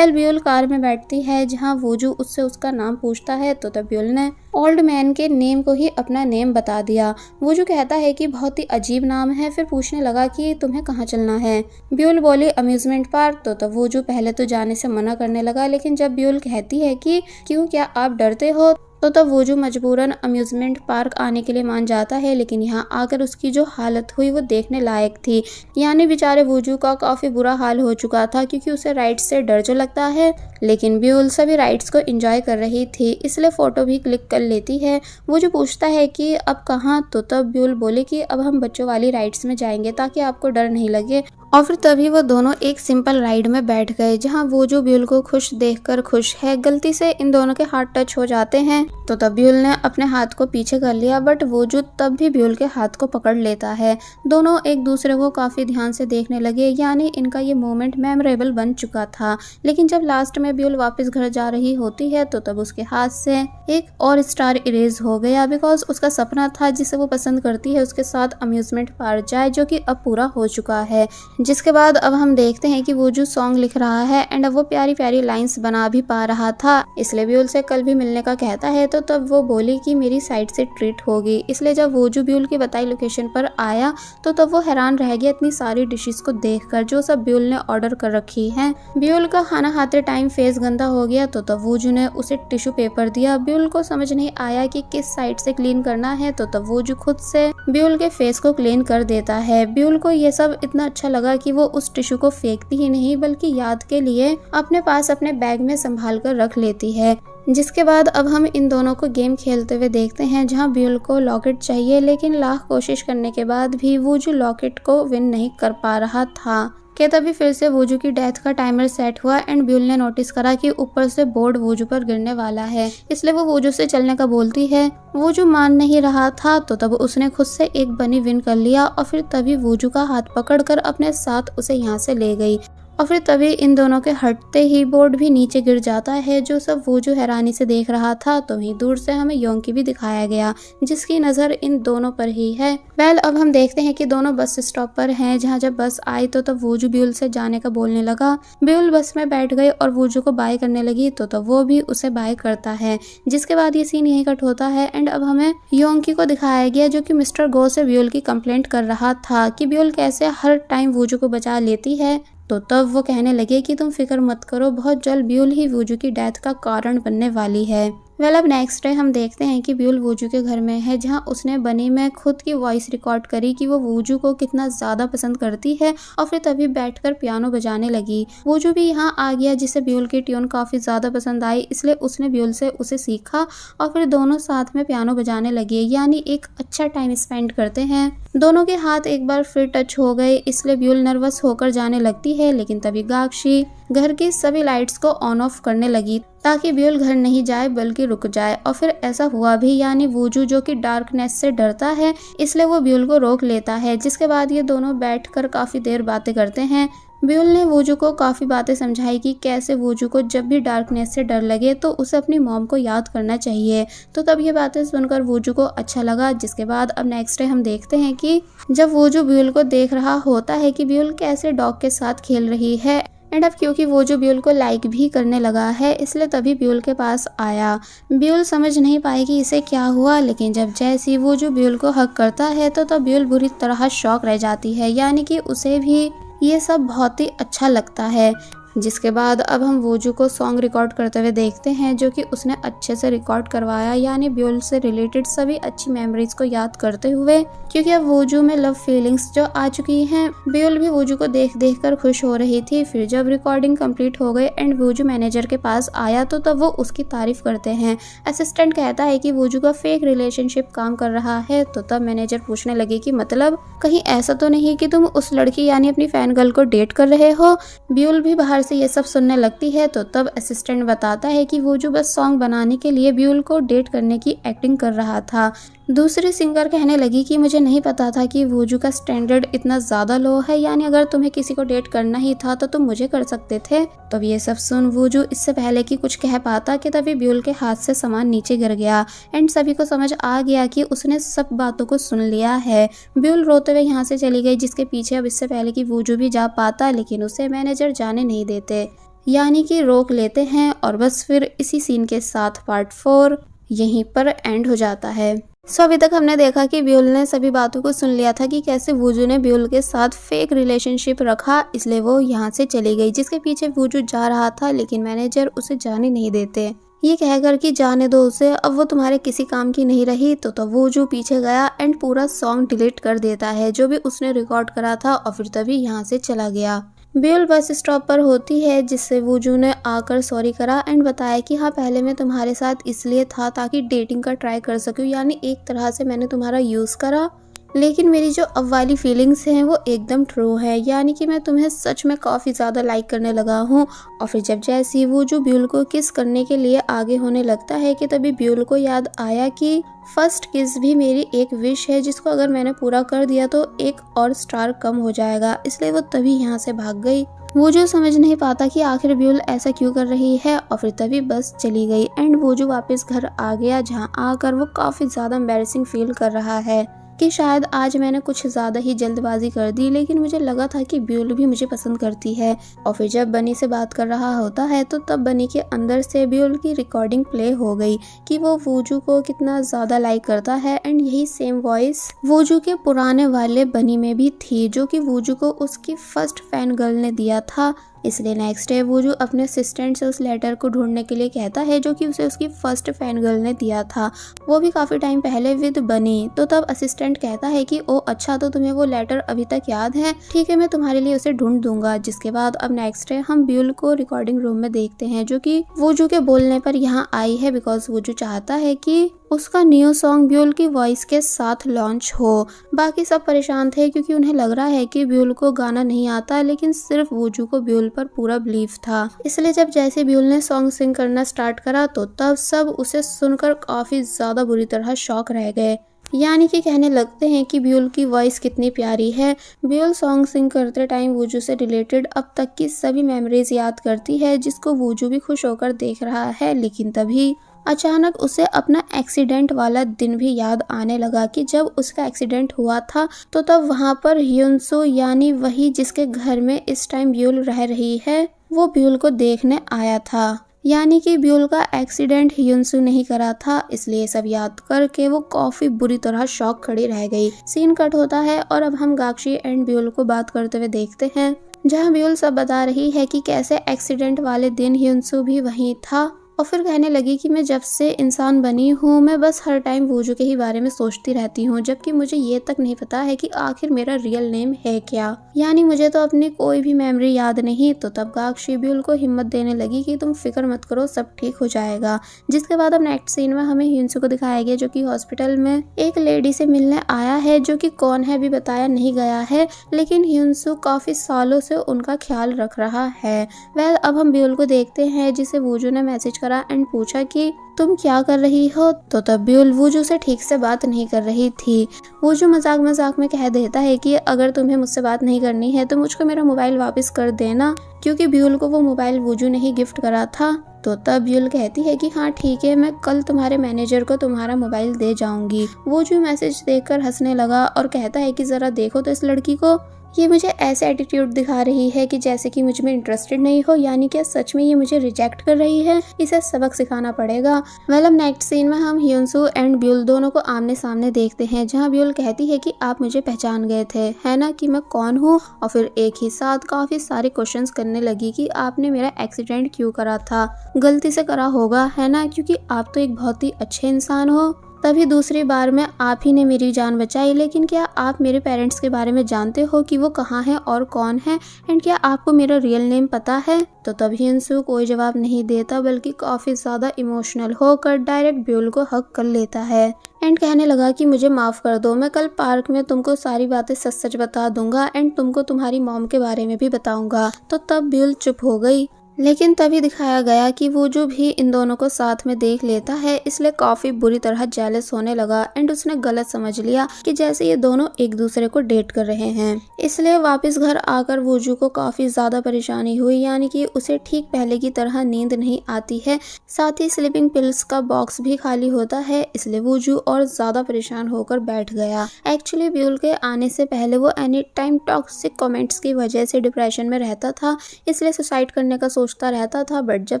ब्यूल कार में बैठती है जहाँ वूजू उससे उसका नाम पूछता है। तो तब ब्यूल ने ओल्ड मैन के नेम को ही अपना नेम बता दिया। वूजू कहता है कि बहुत ही अजीब नाम है। फिर पूछने लगा कि तुम्हें कहाँ चलना है। ब्यूल बोली अम्यूजमेंट पार्क। तो तब वूजू पहले तो जाने से मना करने लगा, लेकिन जब ब्यूल कहती है कि क्यों, क्या आप डरते हो, तो तब वूजू मजबूरन अम्यूजमेंट पार्क आने के लिए मान जाता है। लेकिन यहाँ आकर उसकी जो हालत हुई वो देखने लायक थी। यानी बेचारे वूजू का काफी बुरा हाल हो चुका था क्योंकि उसे राइड्स से डर जो लगता है, लेकिन ब्यूल सभी राइड्स को एंजॉय कर रही थी, इसलिए फोटो भी क्लिक कर लेती है। वो जो पूछता है कि अब कहाँ, तो तब ब्यूल बोले कि अब हम बच्चों वाली राइड्स में जाएंगे ताकि आपको डर नहीं लगे। और फिर तभी वो दोनों एक सिंपल राइड में बैठ गए जहाँ वूजू ब्यूल को खुश देखकर खुश है। गलती से इन दोनों के हाथ टच हो जाते हैं तो तब ब्यूल ने अपने हाथ को पीछे कर लिया, बट वूजू तब भी ब्यूल के हाथ को पकड़ लेता है। दोनों एक दूसरे को काफी ध्यान से देखने लगे, यानी इनका ये मोमेंट मेमोरेबल बन चुका था। लेकिन जब लास्ट में ब्यूल वापस घर जा रही होती है तो तब उसके हाथ से एक और स्टार इरेज हो गया, बिकॉज उसका सपना था जिसे वो पसंद करती है उसके साथ अम्यूजमेंट पार्क जाए, जो कि अब पूरा हो चुका है। जिसके बाद अब हम देखते हैं कि वूजू सॉन्ग लिख रहा है एंड अब वो प्यारी प्यारी लाइंस बना भी पा रहा था। इसलिए ब्यूल से कल भी मिलने का कहता है। तो तब वो बोली कि मेरी साइड से ट्रीट होगी। इसलिए जब वूजू ब्यूल की बताई लोकेशन पर आया तो तब वो हैरान रह गया इतनी सारी डिशेस को देखकर जो सब ब्यूल ने ऑर्डर कर रखी है। ब्यूल का खाना खाते टाइम फेस गंदा हो गया तो तब वूजू ने उसे टिश्यू पेपर दिया। ब्यूल को समझ नहीं आया कि किस साइड से क्लीन करना है, तो तब वूजू खुद से ब्यूल के फेस को क्लीन कर देता है। ब्यूल को ये सब इतना अच्छा लगा कि वो उस टिश्यू को फेंकती ही नहीं बल्कि याद के लिए अपने पास अपने बैग में संभाल कर रख लेती है। जिसके बाद अब हम इन दोनों को गेम खेलते हुए देखते हैं जहां ब्यूल को लॉकेट चाहिए, लेकिन लाख कोशिश करने के बाद भी वूजू लॉकेट को विन नहीं कर पा रहा था। कि तभी फिर से वूजू की डेथ का टाइमर सेट हुआ एंड ब्यूल ने नोटिस करा कि ऊपर से बोर्ड वूजू पर गिरने वाला है। इसलिए वो वूजू से चलने का बोलती है। वूजू मान नहीं रहा था तो तब उसने खुद से एक बनी विन कर लिया और फिर तभी वूजू का हाथ पकड़कर अपने साथ उसे यहाँ से ले गई। और फिर तभी इन दोनों के हटते ही बोर्ड भी नीचे गिर जाता है, जो सब वूजू हैरानी से देख रहा था। तो वहीं दूर से हमें योंकी भी दिखाया गया, जिसकी नजर इन दोनों पर ही है। अब हम देखते हैं कि दोनों बस स्टॉप पर हैं, जहां जब बस आई तो तब वूजू ब्यूल से जाने का बोलने लगा। ब्यूल बस में बैठ गई और वूजू को बाय करने लगी, तो तब वो भी उसे बाय करता है। जिसके बाद ये सीन यहीं कट होता है एंड अब हमें योंकी को दिखाया गया, जो कि मिस्टर गो से ब्यूल की कंप्लेंट कर रहा था कि ब्यूल कैसे हर टाइम वूजू को बचा लेती है। तो तब वो कहने लगे कि तुम फिक्र मत करो, बहुत जल्द ब्यूल ही वूजू की डेथ का कारण बनने वाली है। अब नेक्स्ट डे हम देखते हैं कि ब्यूल वूजू के घर में है, जहां उसने बनी में खुद की वॉइस रिकॉर्ड करी कि वो वूजू को कितना ज्यादा पसंद करती है, और फिर तभी बैठकर पियानो बजाने लगी। वूजू भी यहाँ आ गया, जिसे ब्यूल की ट्यून काफी ज्यादा पसंद आई, इसलिए उसने ब्यूल से उसे सीखा और फिर दोनों साथ में पियानो बजाने लगे, यानी एक अच्छा टाइम स्पेंड करते हैं। दोनों के हाथ एक बार फिर टच हो गए, इसलिए ब्यूल नर्वस होकर जाने लगती है। लेकिन तभी गाक्षी घर की सभी लाइट्स को ऑन ऑफ करने लगी ताकि ब्यूल घर नहीं जाए बल्कि रुक जाए, और फिर ऐसा हुआ भी, यानी वूजू जो कि डार्कनेस से डरता है इसलिए वो ब्यूल को रोक लेता है। जिसके बाद ये दोनों बैठकर काफी देर बातें करते हैं। ब्यूल ने वूजू को काफी बातें समझाई कि कैसे वूजू को जब भी डार्कनेस से डर लगे तो उसे अपनी मॉम को याद करना चाहिए। तो तब ये बातें सुनकर वूजू को अच्छा लगा। जिसके बाद अब नेक्स्ट डे हम देखते हैं कि जब वूजू ब्यूल को देख रहा होता है कि ब्यूल कैसे डॉग के साथ खेल रही है, एंड अब क्योंकि वो जो ब्यूल को लाइक भी करने लगा है, इसलिए तभी ब्यूल के पास आया। ब्यूल समझ नहीं पाई कि इसे क्या हुआ, लेकिन जब जैसी वो जो ब्यूल को हक करता है तो तब ब्यूल बुरी तरह शॉक रह जाती है, यानी कि उसे भी ये सब बहुत ही अच्छा लगता है। जिसके बाद अब हम वूजू को सॉन्ग रिकॉर्ड करते हुए देखते हैं, जो कि उसने अच्छे से रिकॉर्ड करवाया, यानी ब्यूल से रिलेटेड सभी अच्छी मेमोरीज को याद करते हुए, क्योंकि अब वूजू में लव फीलिंग्स जो आ चुकी हैं। ब्यूल भी वूजू को देख देख कर खुश हो रही थी। फिर जब रिकॉर्डिंग कंप्लीट हो गई एंड वूजू मैनेजर के पास आया तो तब वो उसकी तारीफ करते हैं। असिस्टेंट कहता है कि वूजू का फेक रिलेशनशिप काम कर रहा है, तो तब मैनेजर पूछने लगे कि मतलब कहीं ऐसा तो नहीं कि तुम उस लड़की यानी अपनी फैन गर्ल को डेट कर रहे हो। ब्यूल भी बाहर से ये सब सुनने लगती है, तो तब असिस्टेंट बताता है कि वूजू बस सॉन्ग बनाने के लिए ब्यूल को डेट करने की एक्टिंग कर रहा था। दूसरी सिंगर कहने लगी कि मुझे नहीं पता था कि वूजू का स्टैंडर्ड इतना ज्यादा लो है, यानी अगर तुम्हें किसी को डेट करना ही था तो तुम मुझे कर सकते थे। तब ये सब सुन वूजू इससे पहले कि कुछ कह पाता कि तभी ब्यूल के हाथ से सामान नीचे गिर गया एंड सभी को समझ आ गया कि उसने सब बातों को सुन लिया है। ब्यूल रोते हुए यहाँ से चली गई, जिसके पीछे अब इससे पहले कि वूजू भी जा पाता, लेकिन उसे मैनेजर जाने नहीं देते, यानी कि रोक लेते हैं। और बस फिर इसी सीन के साथ पार्ट 4 यहीं पर एंड हो जाता है। अभी तक हमने देखा कि ब्यूल ने सभी बातों को सुन लिया था कि कैसे वूजू ने ब्यूल के साथ फेक रिलेशनशिप रखा, इसलिए वो यहाँ से चली गई, जिसके पीछे वूजू जा रहा था, लेकिन मैनेजर उसे जाने नहीं देते, ये कहकर कि जाने दो उसे, अब वो तुम्हारे किसी काम की नहीं रही। तो वूजू पीछे गया एंड पूरा सॉन्ग डिलीट कर देता है जो भी उसने रिकॉर्ड करा था, और फिर तभी यहाँ से चला गया। ब्यूल बस स्टॉप पर होती है, जिससे वूजू ने आकर सॉरी करा एंड बताया कि हाँ पहले मैं तुम्हारे साथ इसलिए था ताकि डेटिंग का ट्राई कर सकूं, यानी एक तरह से मैंने तुम्हारा यूज करा, लेकिन मेरी जो अब वाली फीलिंग्स हैं वो एकदम ट्रू है, यानी कि मैं तुम्हें सच में काफ़ी ज़्यादा लाइक करने लगा हूँ। और फिर जब जैसे वूजू ब्यूल को किस करने के लिए आगे होने लगता है कि तभी ब्यूल को याद आया कि फर्स्ट किस भी मेरी एक विश है, जिसको अगर मैंने पूरा कर दिया तो एक और स्टार कम हो जाएगा, इसलिए वो तभी यहाँ से भाग गई। वूजू समझ नहीं पाता कि आखिर ब्यूल ऐसा क्यों कर रही है, और फिर तभी बस चली गई एंड वूजू वापस घर आ गया, जहाँ आकर वो काफ़ी ज़्यादा एम्बैरेसिंग फील कर रहा है कि शायद आज मैंने कुछ ज़्यादा ही जल्दबाजी कर दी, लेकिन मुझे लगा था कि ब्यूल भी मुझे पसंद करती है। और फिर जब बनी से बात कर रहा होता है तो तब बनी के अंदर से ब्यूल की रिकॉर्डिंग प्ले हो गई कि वो वूजू को कितना ज़्यादा लाइक करता है, एंड यही सेम वॉइस वूजू के पुराने वाले बनी में भी थी, जो कि वूजू को उसकी फर्स्ट फैन गर्ल ने दिया था। इसलिए नेक्स्ट डे वूजू अपने असिस्टेंट से उस लेटर को ढूंढने के लिए कहता है, जो कि उसे उसकी फर्स्ट फैन गर्ल ने दिया था, वो भी काफ़ी टाइम पहले विद बनी। तो तब असिस्टेंट कहता है कि ओ अच्छा, तो तुम्हें वो लेटर अभी तक याद है, ठीक है मैं तुम्हारे लिए उसे ढूंढ दूंगा। जिसके बाद अब नेक्स्ट डे हम ब्यूल को रिकॉर्डिंग रूम में देखते हैं, जो कि वूजू के बोलने पर यहाँ आई है, बिकॉज वूजू चाहता है कि उसका न्यू सॉन्ग ब्यूल की वॉइस के साथ लॉन्च हो। बाकी सब परेशान थे क्योंकि उन्हें लग रहा है कि ब्यूल को गाना नहीं आता, लेकिन सिर्फ वूजू को ब्यूल पर पूरा बिलीव था। इसलिए जब जैसे ब्यूल ने सॉन्ग सिंग करना स्टार्ट करा तो तब सब उसे सुनकर काफी ज्यादा बुरी तरह शॉक रह गए। यानी कि कहने लगते हैं कि ब्यूल की वॉइस कितनी प्यारी है। ब्यूल सॉन्ग सिंग करते टाइम वूजू से रिलेटेड अब तक की सभी मेमोरीज याद करती है, जिसको वूजू भी खुश होकर देख रहा है। लेकिन तभी अचानक उसे अपना एक्सीडेंट वाला दिन भी याद आने लगा कि जब उसका एक्सीडेंट हुआ था तो तब वहां पर ह्यूनसू यानी वही जिसके घर में इस टाइम ब्यूल रह रही है, वो ब्यूल को देखने आया था। यानी कि ब्यूल का एक्सीडेंट ह्यूनसू नहीं करा था। इसलिए सब याद करके वो काफी बुरी तरह शॉक खड़ी रह गई। सीन कट होता है और अब हम गाक्षी एंड ब्यूल को बात करते हुए देखते हैं, जहां ब्यूल सब बता रही है कि कैसे एक्सीडेंट वाले दिन ह्यूनसू भी वहीं था। और फिर कहने लगी कि मैं जब से इंसान बनी हूँ मैं बस हर टाइम वूजू के ही बारे में सोचती रहती हूँ, जबकि मुझे ये तक नहीं पता है कि आखिर मेरा रियल नेम है क्या। यानी मुझे तो अपनी कोई भी मेमोरी याद नहीं। तो तब गाक्षी ब्यूल को हिम्मत देने लगी कि तुम फिक्र मत करो, सब ठीक हो जाएगा। जिसके बाद अब नेक्स्ट सीन में हमें ह्यूनसू को दिखाया गया जो कि हॉस्पिटल में एक लेडी से मिलने आया है, जो कि कौन है भी बताया नहीं गया है, लेकिन ह्यूनसू काफी सालों से उनका ख्याल रख रहा है। वेल अब हम ब्यूल को देखते हैं जिसे वूजू ने मैसेज एंड पूछा कि तुम क्या कर रही हो। तो तब ब्यूल वूजू से ठीक से बात नहीं कर रही थी। वूजू मजाक मजाक में कह देता है कि अगर तुम्हें मुझसे बात नहीं करनी है तो मुझको मेरा मोबाइल वापस कर देना, क्योंकि ब्यूल को वो मोबाइल वूजू ने ही गिफ्ट करा था। तो तब ब्यूल कहती है कि हाँ ठीक है, मैं कल तुम्हारे मैनेजर को तुम्हारा मोबाइल दे जाऊंगी। वूजू मैसेज देखकर हंसने लगा और कहता है कि जरा देखो तो इस लड़की को, ये मुझे ऐसे एटीट्यूड दिखा रही है कि जैसे कि मुझ में इंटरेस्टेड नहीं हो। यानी क्या सच में ये मुझे रिजेक्ट कर रही है? इसे सबक सिखाना पड़ेगा। वेल अब नेक्स्ट सीन में हम ह्यूनसू एंड ब्यूल दोनों को आमने सामने देखते हैं, जहां ब्यूल कहती है कि आप मुझे पहचान गए थे, है ना, कि मैं कौन हूँ। और फिर एक ही साथ काफी सारे क्वेश्चंस करने लगी कि आपने मेरा एक्सीडेंट क्यों करा था, गलती से करा होगा, है ना, क्योंकि आप तो एक बहुत ही अच्छे इंसान हो। तभी दूसरी बार में आप ही ने मेरी जान बचाई। लेकिन क्या आप मेरे पेरेंट्स के बारे में जानते हो कि वो कहाँ हैं और कौन है, एंड क्या आपको मेरा रियल नेम पता है? तो तभी ह्यूनसू कोई जवाब नहीं देता, बल्कि काफी ज्यादा इमोशनल होकर डायरेक्ट ब्यूल को हक कर लेता है एंड कहने लगा कि मुझे माफ कर दो, मैं कल पार्क में तुमको सारी बातें सच सच बता दूंगा एंड तुमको तुम्हारी मॉम के बारे में भी बताऊंगा। तो तब ब्यूल चुप हो गई। लेकिन तभी दिखाया गया कि वो जो भी इन दोनों को साथ में देख लेता है, इसलिए काफी बुरी तरह जेलस होने लगा एंड उसने गलत समझ लिया कि जैसे ये दोनों एक दूसरे को डेट कर रहे हैं। इसलिए वापस घर आकर वूजू को काफी ज्यादा परेशानी हुई, यानी कि उसे ठीक पहले की तरह नींद नहीं आती है, साथ ही स्लीपिंग पिल्स का बॉक्स भी खाली होता है। इसलिए वूजू और ज्यादा परेशान होकर बैठ गया। एक्चुअली ब्यूल के आने से पहले वो एनी टाइम टॉक्सिक कमेंट्स की वजह से डिप्रेशन में रहता था, इसलिए सुसाइड करने का सोचता रहता था। बट जब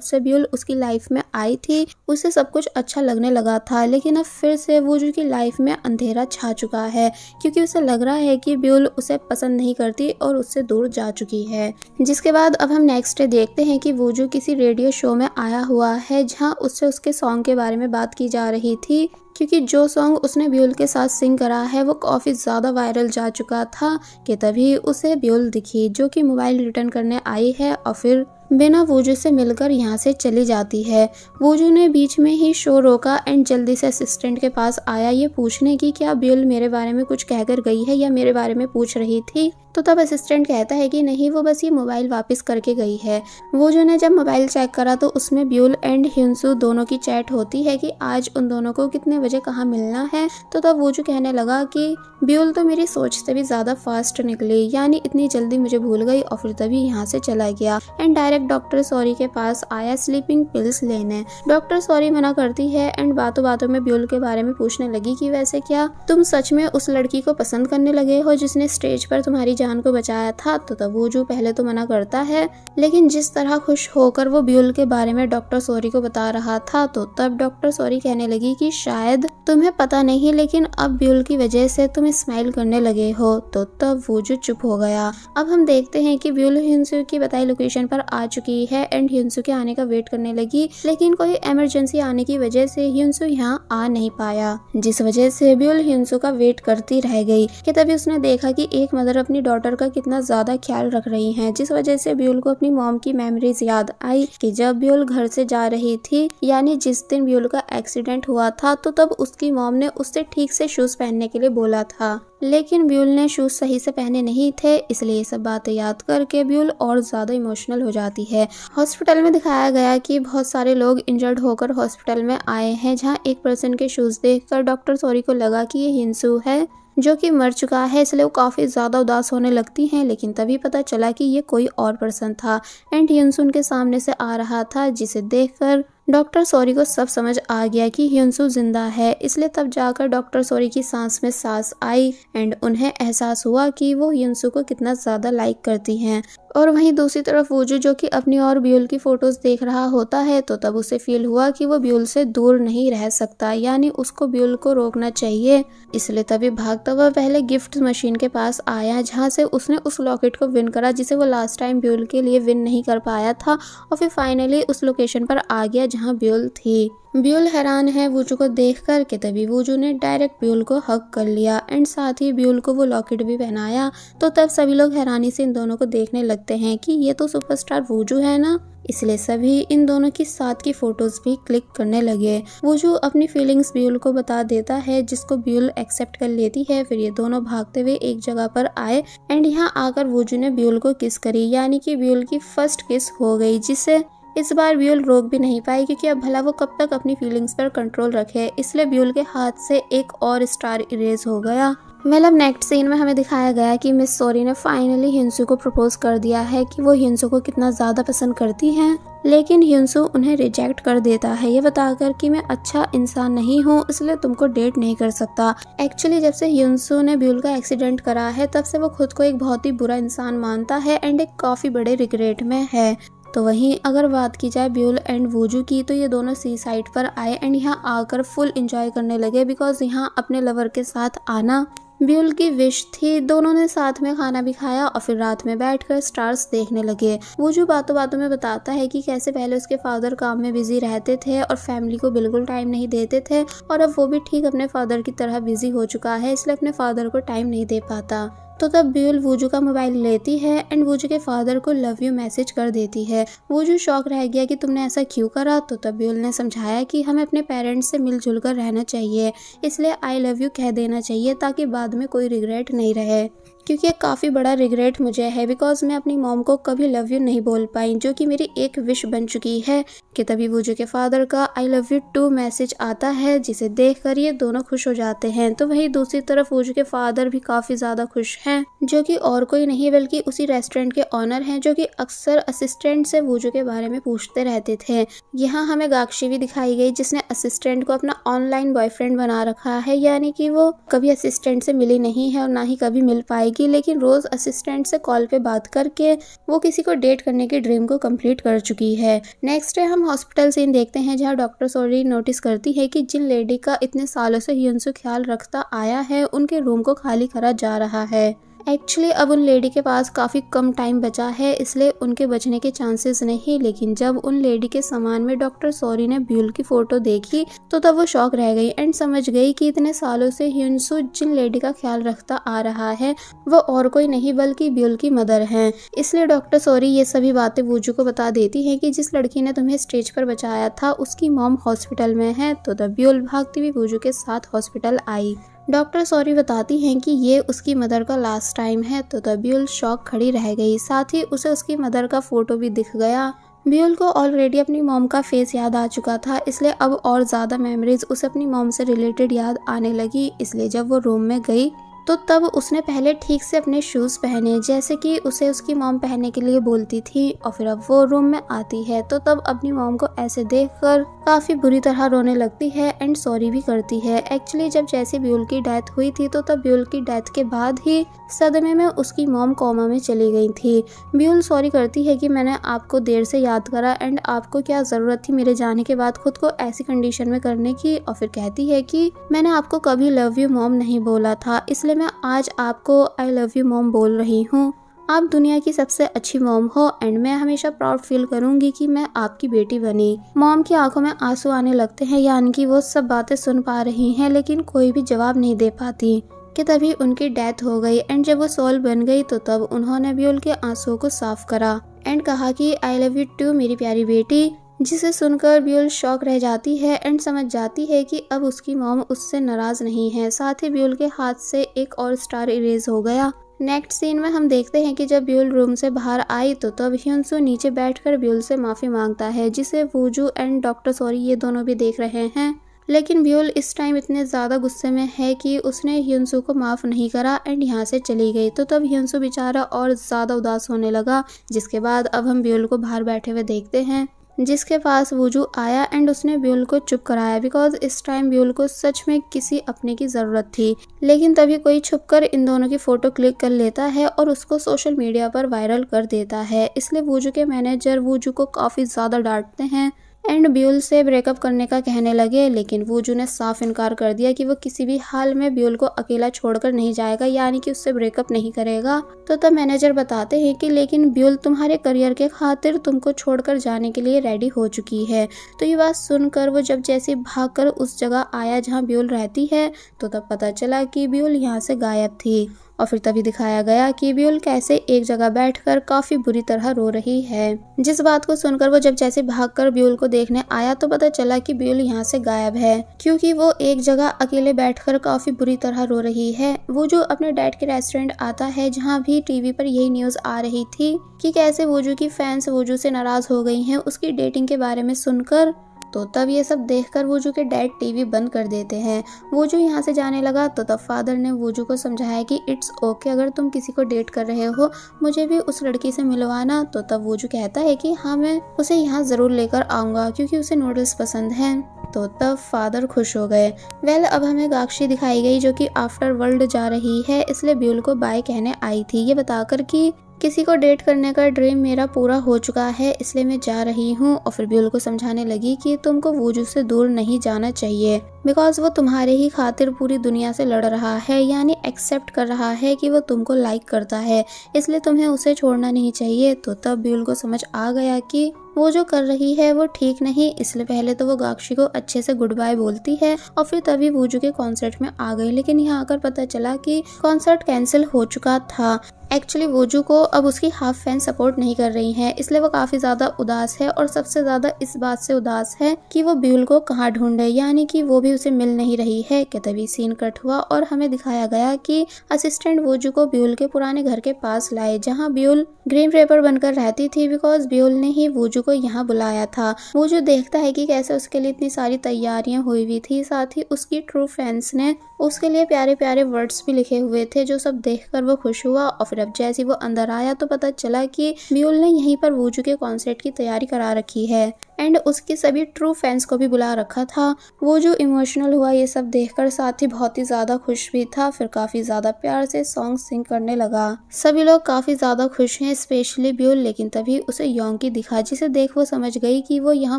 से ब्यूल उसकी लाइफ में आई थी उसे सब कुछ अच्छा लगने लगा था। लेकिन अब फिर से वूजू की लाइफ में अंधेरा छा चुका है, क्योंकि उसे लग रहा है कि ब्यूल उसे पसंद नहीं करती और उससे दूर जा चुकी है। जिसके बाद अब हम नेक्स्ट डे देखते हैं कि वूजू किसी रेडियो शो में आया हुआ है, जहां उससे उसके सॉन्ग के बारे में बात की जा रही थी, क्योंकि जो सॉन्ग उसने ब्यूल के साथ सिंग करा है वो काफी ज्यादा वायरल जा चुका था। कि तभी उसे ब्यूल दिखी, जो कि मोबाइल रिटर्न करने आई है और फिर बिना वूजू से मिलकर यहाँ से चली जाती है। वूजू ने बीच में ही शो रोका एंड जल्दी से असिस्टेंट के पास आया ये पूछने की क्या ब्यूल मेरे बारे में कुछ कहकर गई है या मेरे बारे में पूछ रही थी। तो तब असिस्टेंट कहता है कि नहीं, वो बस ये मोबाइल वापस करके गई है। वूजू ने जब मोबाइल चेक करा तो उसमें ब्यूल एंड ह्यूनसू दोनों की चैट होती है कि आज उन दोनों को कितने बजे कहाँ मिलना है। तो तब वूजू कहने लगा कि ब्यूल तो मेरी सोच से भी ज्यादा फास्ट निकली, यानी इतनी जल्दी मुझे भूल गई। और फिर तभी यहाँ से चला गया एंड डायरेक्ट डॉक्टर सॉरी के पास आया स्लीपिंग पिल्स लेने। डॉक्टर सॉरी मना करती है एंड बातों बातों में ब्यूल के बारे में पूछने लगी कि वैसे क्या तुम सच में उस लड़की को पसंद करने लगे हो जिसने स्टेज पर तुम्हारी जान को बचाया था। तो तब वूजू पहले तो मना करता है, लेकिन जिस तरह खुश होकर वो ब्यूल के बारे में डॉक्टर सॉरी को बता रहा था, तो तब डॉक्टर सॉरी कहने लगी कि शायद तुम्हें पता नहीं, लेकिन अब ब्यूल की वजह से तुम स्माइल करने लगे हो। तो तब वूजू चुप हो गया। अब हम देखते हैं कि ब्यूल ह्यूनसू की बताई लोकेशन पर आ चुकी है एंड ह्यूनसू के आने का वेट करने लगी, लेकिन कोई इमरजेंसी आने की वजह से ह्यूनसू यहाँ आ नहीं पाया, जिस वजह से ब्यूल ह्यूनसू का वेट करती रह गई। कि तभी उसने देखा कि एक मदर अपनी डॉटर का कितना ज्यादा ख्याल रख रही हैं, जिस वजह से ब्यूल को अपनी मॉम की मेमोरीज याद आई कि जब ब्यूल घर से जा रही थी, यानी जिस दिन ब्यूल का एक्सीडेंट हुआ था, तो तब उसकी मॉम ने उससे ठीक से शूज पहनने के लिए बोला था, लेकिन ब्यूल ने शूज सही से पहने नहीं थे। इसलिए ये सब बातें याद करके ब्यूल और ज्यादा इमोशनल हो जाती है। हॉस्पिटल में दिखाया गया कि बहुत सारे लोग इंजर्ड होकर हॉस्पिटल में आए हैं, जहां एक पर्सन के शूज देखकर डॉक्टर सॉरी को लगा कि ये हिंसू है जो कि मर चुका है, इसलिए वो काफी ज्यादा उदास होने लगती हैं। लेकिन तभी पता चला कि ये कोई और पर्सन था एंड हिंसू उनके सामने से आ रहा था, जिसे देखकर डॉक्टर सॉरी को सब समझ आ गया कि हिंसू जिंदा है। इसलिए तब जाकर डॉक्टर सॉरी की सांस में सांस आई एंड उन्हें एहसास हुआ कि वो हिंसू को कितना ज्यादा लाइक करती हैं। और वहीं दूसरी तरफ वूजू जो कि अपनी और ब्यूल की फोटोज देख रहा होता है, तो तब उसे फील हुआ कि वो ब्यूल से दूर नहीं रह सकता, यानी उसको ब्यूल को रोकना चाहिए। इसलिए तभी भागता हुआ पहले गिफ्ट मशीन के पास आया, जहाँ से उसने उस लॉकेट को विन करा जिसे वो लास्ट टाइम ब्यूल के लिए विन नहीं कर पाया था, और फिर फाइनली उस लोकेशन पर आ गया जहाँ ब्यूल थी। ब्यूल हैरान है वूजू को देख कर के तभी वूजू ने डायरेक्ट ब्यूल को हक कर लिया एंड साथ ही ब्यूल को वो लॉकेट भी पहनाया। तो तब सभी लोग हैरानी से इन दोनों को देखने लगते हैं कि ये तो सुपरस्टार वूजू है ना। इसलिए सभी इन दोनों की साथ की फोटोज भी क्लिक करने लगे। वूजू अपनी फीलिंग्स ब्यूल को बता देता है, जिसको ब्यूल एक्सेप्ट कर लेती है। फिर ये दोनों भागते हुए एक जगह पर आए एंड यहाँ आकर वूजू ने ब्यूल को किस करी, यानी कि ब्यूल की फर्स्ट किस हो गई, जिसे इस बार ब्यूल रोक भी नहीं पाई, क्योंकि अब भला वो कब तक अपनी फीलिंग्स पर कंट्रोल रखे। इसलिए ब्यूल के हाथ से एक और स्टार इरेज हो गया। अब नेक्स्ट सीन में हमें दिखाया गया कि मिस सॉरी ने फाइनली हिंसू को प्रपोज कर दिया है कि वो हिंसू को कितना ज्यादा पसंद करती हैं, लेकिन हिंसू उन्हें रिजेक्ट कर देता है, ये बताकर कि मैं अच्छा इंसान नहीं हूँ, इसलिए तुमको डेट नहीं कर सकता। एक्चुअली जब से हिंसू ने ब्यूल का एक्सीडेंट करा है, तब से वो खुद को एक बहुत ही बुरा इंसान मानता है एंड एक काफी बड़े रिग्रेट में है। तो वहीं अगर बात की जाए ब्यूल एंड वूजू की, तो ये दोनों सी साइड पर आए एंड यहाँ आकर फुल एंजॉय करने लगे, बिकॉज यहाँ अपने लवर के साथ आना ब्यूल की विश थी। दोनों ने साथ में खाना भी खाया और फिर रात में बैठकर स्टार्स देखने लगे। वूजू बातों बातों में बताता है कि कैसे पहले उसके फादर काम में बिजी रहते थे और फैमिली को बिल्कुल टाइम नहीं देते थे, और अब वो भी ठीक अपने फादर की तरह बिजी हो चुका है, इसलिए अपने फादर को टाइम नहीं दे पाता। तो तब ब्यूल वूजू का मोबाइल लेती है एंड वूजू के फादर को लव यू मैसेज कर देती है। वूजू शॉक रह गया कि तुमने ऐसा क्यों करा। तो तब ब्यूल ने समझाया कि हमें अपने पेरेंट्स से मिलजुल कर रहना चाहिए, इसलिए आई लव यू कह देना चाहिए ताकि बाद में कोई रिग्रेट नहीं रहे, क्योंकि ये काफ़ी बड़ा रिग्रेट मुझे है, बिकॉज मैं अपनी मॉम को कभी लव यू नहीं बोल पाई, जो कि मेरी एक विश बन चुकी है। कि तभी वूजू के फादर का I love you too message आता है, जिसे देखकर ये दोनों खुश हो जाते हैं। तो वहीं दूसरी तरफ वूजू के फादर भी काफ़ी ज़्यादा खुश हैं, जो कि और कोई नहीं बल्कि उसी रेस्टोरेंट के ऑनर हैं, जो कि अक्सर असिस्टेंट से वूजू के बारे में पूछते रहते थे। यहाँ हमें गाक्षी भी दिखाई गई, जिसने असिस्टेंट को अपना ऑनलाइन बॉयफ्रेंड बना रखा है, यानी कि वो कभी असिस्टेंट से मिली नहीं है और ना ही कभी मिल पाएगी, लेकिन रोज असिस्टेंट से कॉल पे बात करके वो किसी को डेट करने की ड्रीम को कंप्लीट कर चुकी है। नेक्स्ट डे हम हॉस्पिटल सीन देखते हैं, जहाँ डॉक्टर सॉरी नोटिस करती है कि जिन लेडी का इतने सालों से हिंसू ख्याल रखता आया है, उनके रूम को खाली करा जा रहा है। एक्चुअली अब उन लेडी के पास काफ़ी कम टाइम बचा है, इसलिए उनके बचने के चांसेस नहीं। लेकिन जब उन लेडी के सामान में डॉक्टर सॉरी ने ब्यूल की फोटो देखी, तो तब वो शॉक रह गई एंड समझ गई कि इतने सालों से हिंसू जिन लेडी का ख्याल रखता आ रहा है, वो और कोई नहीं बल्कि ब्यूल की मदर हैं। इसलिए डॉक्टर सॉरी ये सभी बातें वूजू को बता देती है कि जिस लड़की ने तुम्हें स्टेज पर बचाया था, उसकी मॉम हॉस्पिटल में है। तो तब ब्यूल भागती हुई वूजू के साथ हॉस्पिटल आई। डॉक्टर सॉरी बताती हैं कि ये उसकी मदर का लास्ट टाइम है। तो तब ब्यूल शॉक खड़ी रह गई, साथ ही उसे उसकी मदर का फोटो भी दिख गया। ब्यूल को ऑलरेडी अपनी मॉम का फेस याद आ चुका था, इसलिए अब और ज़्यादा मेमोरीज उसे अपनी मॉम से रिलेटेड याद आने लगी। इसलिए जब वो रूम में गई, तो तब उसने पहले ठीक से अपने शूज़ पहने, जैसे कि उसे उसकी मॉम पहनने के लिए बोलती थी। और फिर अब वो रूम में आती है, तो तब अपनी मॉम को ऐसे देखकर काफ़ी बुरी तरह रोने लगती है एंड सॉरी भी करती है। एक्चुअली जब जैसे ब्यूल की डेथ हुई थी, तो तब ब्यूल की डेथ के बाद ही सदमे में उसकी मॉम कोमा में चली गई थी। ब्यूल सॉरी करती है कि मैंने आपको देर से याद करा एंड आपको क्या ज़रूरत थी मेरे जाने के बाद खुद को ऐसी कंडीशन में करने की। और फिर कहती है कि मैंने आपको कभी लव यू मॉम नहीं बोला था, इसलिए मैं आज आपको आई लव यू मॉम बोल रही हूँ। आप दुनिया की सबसे अच्छी मॉम हो एंड मैं हमेशा प्राउड फील करूंगी कि मैं आपकी बेटी बनी। मॉम की आंखों में आंसू आने लगते हैं, यानी कि वो सब बातें सुन पा रही हैं, लेकिन कोई भी जवाब नहीं दे पाती। कि तभी उनकी डेथ हो गई एंड जब वो सोल बन गई, तो तब उन्होंने ब्यूल के आंसुओं को साफ करा एंड कहा कि आई लव यू टू मेरी प्यारी बेटी। जिसे सुनकर ब्यूल शॉक रह जाती है एंड समझ जाती है कि अब उसकी मॉम उससे नाराज नहीं है। साथ ही ब्यूल के हाथ से एक और स्टार इरेज हो गया। नेक्स्ट सीन में हम देखते हैं कि जब ब्यूल रूम से बाहर आई तो तब ह्यूनसू नीचे बैठकर ब्यूल से माफी मांगता है, जिसे वूजू एंड डॉक्टर सॉरी ये दोनों भी देख रहे हैं। लेकिन ब्यूल इस टाइम इतने ज़्यादा गुस्से में है कि उसने ह्यूनसू को माफ़ नहीं करा एंड यहाँ से चली गई। तो तब ह्यूनसू बेचारा और ज़्यादा उदास होने लगा, जिसके बाद अब हम ब्यूल को बाहर बैठे हुए देखते हैं, जिसके पास वूजू आया एंड उसने ब्यूल को चुप कराया बिकॉज इस टाइम ब्यूल को सच में किसी अपने की ज़रूरत थी। लेकिन तभी कोई छुपकर इन दोनों की फ़ोटो क्लिक कर लेता है और उसको सोशल मीडिया पर वायरल कर देता है। इसलिए वूजू के मैनेजर वूजू को काफ़ी ज़्यादा डांटते हैं एंड ब्यूल से ब्रेकअप करने का कहने लगे, लेकिन वूजू ने साफ इनकार कर दिया कि वो किसी भी हाल में ब्यूल को अकेला छोड़कर नहीं जाएगा, यानी कि उससे ब्रेकअप नहीं करेगा। तो तब मैनेजर बताते हैं कि लेकिन ब्यूल तुम्हारे करियर के खातिर तुमको छोड़कर जाने के लिए रेडी हो चुकी है। तो ये बात सुनकर वो जब जैसे भागकर उस जगह आया जहाँ ब्यूल रहती है तो तब पता चला कि ब्यूल यहाँ से गायब थी। और फिर तभी दिखाया गया कि ब्यूल कैसे एक जगह बैठकर काफी बुरी तरह रो रही है। जिस बात को सुनकर वो जब जैसे भागकर ब्यूल को देखने आया तो पता चला कि ब्यूल यहाँ से गायब है, क्योंकि वो एक जगह अकेले बैठकर काफी बुरी तरह रो रही है। वो जो अपने डैड के रेस्टोरेंट आता है जहाँ भी टीवी पर यही न्यूज आ रही थी कि कैसे वूजू की फैंस वूजू से नाराज हो गई हैं उसकी डेटिंग के बारे में सुनकर। तो तब ये सब देखकर वूजू के डैड टीवी बंद कर देते हैं। वूजू यहाँ से जाने लगा तो तब फादर ने वूजू को समझाया कि इट्स ओके, अगर तुम किसी को डेट कर रहे हो मुझे भी उस लड़की से मिलवाना। तो तब वूजू कहता है कि हाँ मैं उसे यहाँ जरूर लेकर आऊँगा क्योंकि उसे नूडल्स पसंद हैं। तो तब फादर खुश हो गए। अब हमें गाक्षी दिखाई गई जो कि आफ्टर वर्ल्ड जा रही है, इसलिए ब्यूल को बाय कहने आई थी, ये बताकर कि किसी को डेट करने का ड्रीम मेरा पूरा हो चुका है इसलिए मैं जा रही हूँ। और फिर ब्यूल को समझाने लगी कि तुमको वूजू से दूर नहीं जाना चाहिए बिकॉज वो तुम्हारे ही खातिर पूरी दुनिया से लड़ रहा है, यानी एक्सेप्ट कर रहा है कि वो तुमको लाइक करता है, इसलिए तुम्हें उसे छोड़ना नहीं चाहिए। तो तब ब्यूल को समझ आ गया कि वो जो कर रही है वो ठीक नहीं, इसलिए पहले तो वो गाक्षी को अच्छे से गुड बाय बोलती है और फिर तभी वूजू के कॉन्सर्ट में आ गई। लेकिन यहाँ आकर पता चला कि कॉन्सर्ट कैंसिल हो चुका था। एक्चुअली वूजू को अब उसकी हाफ फैन सपोर्ट नहीं कर रही हैं, इसलिए वो काफी ज्यादा उदास है और सबसे ज्यादा इस बात से उदास है कि वो ब्यूल को कहाँ ढूंढे, यानी कि वो भी उसे मिल नहीं रही है। कि तभी सीन कट हुआ और हमें दिखाया गया कि असिस्टेंट वूजू को ब्यूल के पुराने घर के पास लाए जहाँ ब्यूल ग्रीन पेपर बनकर रहती थी बिकॉज ब्यूल ने ही वूजू को यहाँ बुलाया था। वूजू देखता है कि कैसे उसके लिए इतनी सारी तैयारियां हुई थी, साथ ही उसकी ट्रू फैंस ने उसके लिए प्यारे प्यारे वर्ड्स भी लिखे हुए थे, जो सब देखकर वो खुश हुआ। और फिर अब जैसे वो अंदर आया तो पता चला कि ब्यूल ने यहीं पर वूजू के कॉन्सर्ट की तैयारी करा रखी है एंड उसकी सभी ट्रू फैंस को भी बुला रखा था। वो जो इमोशनल हुआ ये सब देखकर, साथ ही बहुत ही ज्यादा खुश भी था। फिर काफी ज्यादा प्यार से सॉन्ग सिंग करने लगा। सभी लोग काफी ज्यादा खुश हैं, स्पेशली ब्यूल। लेकिन तभी उसे योंकी दिखा, जिसे देख वो समझ गई कि वो यहाँ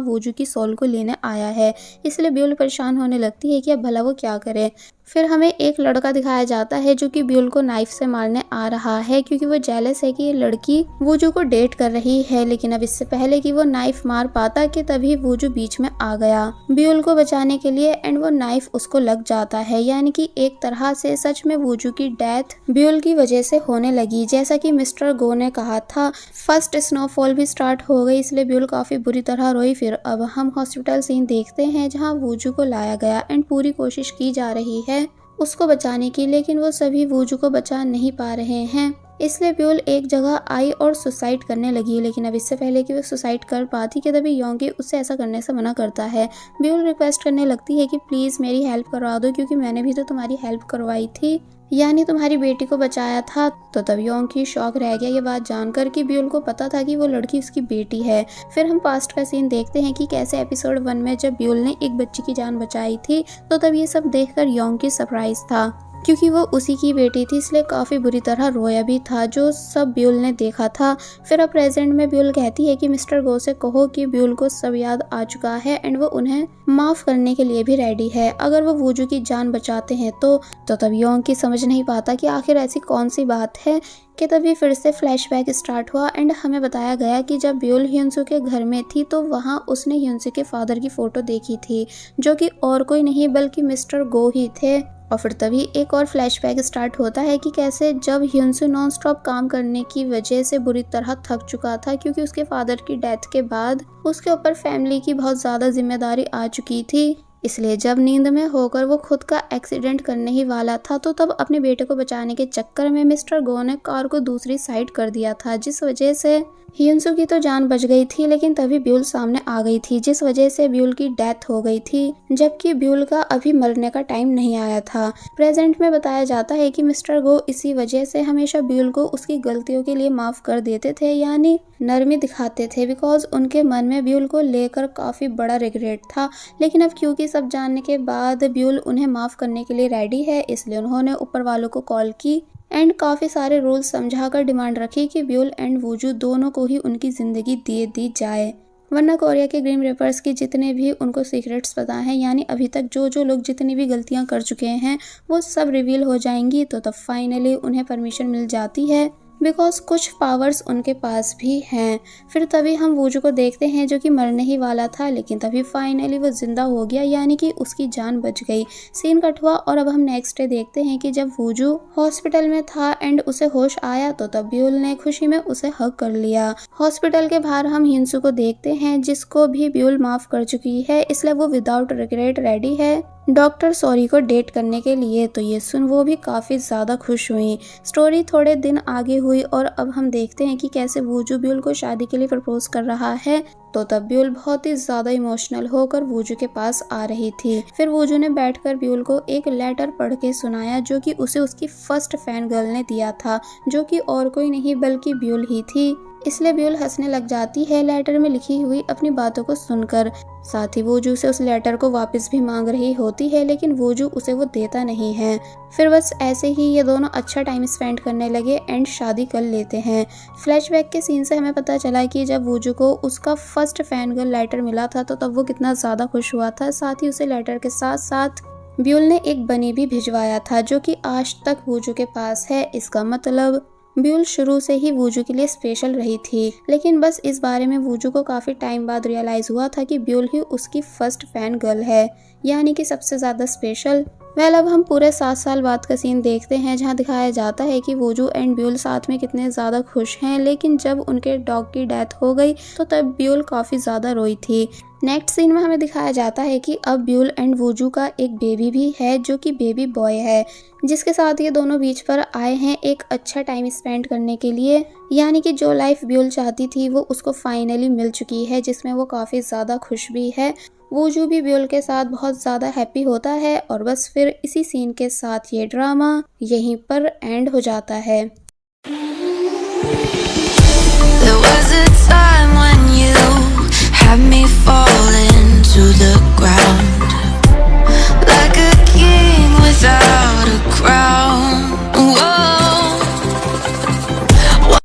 वूजू की सोल को लेने आया है, इसलिए ब्यूल परेशान होने लगती है कि अब भला वो क्या करे। फिर हमें एक लड़का दिखाया जाता है जो कि ब्यूल को नाइफ से मारने आ रहा है क्योंकि वो जेलस है कि ये लड़की वूजू को डेट कर रही है। लेकिन अब इससे पहले कि वो नाइफ मार पाता कि तभी वूजू बीच में आ गया ब्यूल को बचाने के लिए एंड वो नाइफ उसको लग जाता है, यानी कि एक तरह से सच में वूजू की डेथ ब्यूल की वजह से होने लगी। जैसा कि मिस्टर गो ने कहा था, फर्स्ट स्नोफॉल भी स्टार्ट हो गई, इसलिए ब्यूल काफी बुरी तरह रोई। फिर अब हम हॉस्पिटल सीन देखते हैं जहाँ वूजू को लाया गया एंड पूरी कोशिश की जा रही है उसको बचाने की, लेकिन वो सभी वूजू को बचा नहीं पा रहे हैं। इसलिए ब्यूल एक जगह आई और सुसाइड करने लगी। लेकिन अब इससे पहले कि वो सुसाइड कर पाती कि तभी योंगी उससे ऐसा करने से मना करता है। ब्यूल रिक्वेस्ट करने लगती है कि प्लीज मेरी हेल्प करवा दो क्योंकि मैंने भी तो तुम्हारी हेल्प करवाई थी, यानी तुम्हारी बेटी को बचाया था। तो तब योंगी शॉक रह गया ये बात जानकर कि ब्यूल को पता था कि वो लड़की उसकी बेटी है। फिर हम पास्ट का सीन देखते हैं कि कैसे एपिसोड 1 में जब ब्यूल ने एक बच्ची की जान बचाई थी तो तब ये सब देखकर योंगी सरप्राइज था क्योंकि वो उसी की बेटी थी, इसलिए काफी बुरी तरह रोया भी था, जो सब ब्यूल ने देखा था। फिर अब प्रेजेंट में ब्यूल कहती है कि मिस्टर गो से कहो कि ब्यूल को सब याद आ चुका है एंड वो उन्हें माफ करने के लिए भी रेडी है अगर वो वूजू की जान बचाते हैं तो तब योंगी समझ नहीं पाता कि आखिर ऐसी कौन सी बात है कि तभी फिर से फ्लैशबैक स्टार्ट हुआ एंड हमें बताया गया कि जब ब्यूल ह्यूनसू के घर में थी तो वहाँ उसने ह्यूनसू के फादर की फोटो देखी थी, जो कि और कोई नहीं बल्कि मिस्टर गो ही थे। और फिर तभी एक और फ्लैशबैक स्टार्ट होता है कि कैसे जब ह्यूनसू नॉन स्टॉप काम करने की वजह से बुरी तरह थक चुका था, क्योंकि उसके फादर की डेथ के बाद उसके ऊपर फैमिली की बहुत ज़्यादा जिम्मेदारी आ चुकी थी। इसलिए जब नींद में होकर वो खुद का एक्सीडेंट करने ही वाला था, तो तब अपने बेटे को बचाने के चक्कर में मिस्टर गो ने कार को दूसरी साइड कर दिया था, जिस वजह से ह्यूनसू की तो जान बच गई थी, लेकिन तभी ब्यूल सामने आ गई थी, जिस वजह से ब्यूल की डेथ हो गई थी, जबकि ब्यूल का अभी मरने का टाइम नहीं आया था। प्रेजेंट में बताया जाता है कि मिस्टर गो इसी वजह से हमेशा ब्यूल को उसकी गलतियों के लिए माफ कर देते थे, यानी नरमी दिखाते थे, बिकॉज उनके मन में ब्यूल को लेकर काफी बड़ा रिग्रेट था। लेकिन अब क्योंकि सब जानने के बाद ब्यूल उन्हें माफ करने के लिए रेडी है, इसलिए उन्होंने ऊपर वालों को कॉल की एंड काफी सारे रूल्स समझाकर डिमांड रखी कि ब्यूल एंड वूजू दोनों को ही उनकी जिंदगी दे दी जाए, वरना कोरिया के ग्रीम रिपर्स की जितने भी उनको सीक्रेट्स पता हैं, यानी अभी तक जो लोग जितनी भी गलतियां कर चुके हैं वो सब रिवील हो जाएंगी। तो तब फाइनली उन्हें परमिशन मिल जाती है, बिकॉज कुछ पावर्स उनके पास भी हैं। फिर तभी हम वूजू को देखते हैं जो कि मरने ही वाला था, लेकिन तभी फाइनली वो जिंदा हो गया, यानी कि उसकी जान बच गई। सीन कट हुआ और अब हम नेक्स्ट डे देखते हैं कि जब वूजू हॉस्पिटल में था एंड उसे होश आया, तो तब ब्यूल ने खुशी में उसे हग कर लिया। हॉस्पिटल के बाहर हम हिंसू को देखते हैं, जिसको भी ब्यूल माफ कर चुकी है, इसलिए वो विदाउट रिग्रेट रेडी है डॉक्टर सॉरी को डेट करने के लिए। तो ये सुन वो भी काफी ज्यादा खुश हुई। स्टोरी थोड़े दिन आगे हुई और अब हम देखते हैं कि कैसे वूजू ब्यूल को शादी के लिए प्रपोज कर रहा है। तो तब ब्यूल बहुत ही ज्यादा इमोशनल होकर वूजू के पास आ रही थी। फिर वूजू ने बैठकर ब्यूल को एक लेटर पढ़ के सुनाया, जो कि उसे उसकी फर्स्ट फैन गर्ल ने दिया था, जो कि और कोई नहीं बल्कि ब्यूल ही थी। इसलिए ब्यूल हंसने लग जाती है लेटर में लिखी हुई अपनी बातों को सुनकर। साथ ही वूजू से उस लेटर को वापस भी मांग रही होती है, लेकिन वूजू उसे वो देता नहीं है। फिर बस ऐसे ही ये दोनों अच्छा टाइम स्पेंड करने लगे एंड शादी कर लेते हैं। फ्लैशबैक के सीन से हमें पता चला कि जब वूजू को उसका फर्स्ट फैन गर्ल लेटर मिला था, तो तब वो कितना ज्यादा खुश हुआ था। साथ ही उसे लेटर के साथ साथ ब्यूल ने एक बनी भी भिजवाया था, जो कि आज तक वूजू के पास है। इसका मतलब ब्यूल शुरू से ही वूजू के लिए स्पेशल रही थी, लेकिन बस इस बारे में वूजू को काफी टाइम बाद रियलाइज हुआ था कि ब्यूल ही उसकी फर्स्ट फैन गर्ल है, यानी कि सबसे ज्यादा स्पेशल। अब हम पूरे 7 साल बाद का सीन देखते हैं, जहां दिखाया जाता है कि वूजू एंड ब्यूल साथ में कितने ज्यादा खुश हैं, लेकिन जब उनके डॉग की डेथ हो गई तो तब ब्यूल काफी ज्यादा रोई थी। नेक्स्ट सीन में हमें दिखाया जाता है कि अब ब्यूल एंड वूजू का एक बेबी भी है, जो कि बेबी बॉय है, जिसके साथ ये दोनों बीच पर आए हैं एक अच्छा टाइम स्पेंड करने के लिए, यानी कि जो लाइफ ब्यूल चाहती थी वो उसको फाइनली मिल चुकी है, जिसमें वो काफी ज्यादा खुश भी है। वूजू भी ब्यूल के साथ बहुत ज्यादा हैप्पी होता है और बस फिर इसी सीन के साथ ये ड्रामा यहीं पर एंड हो जाता है।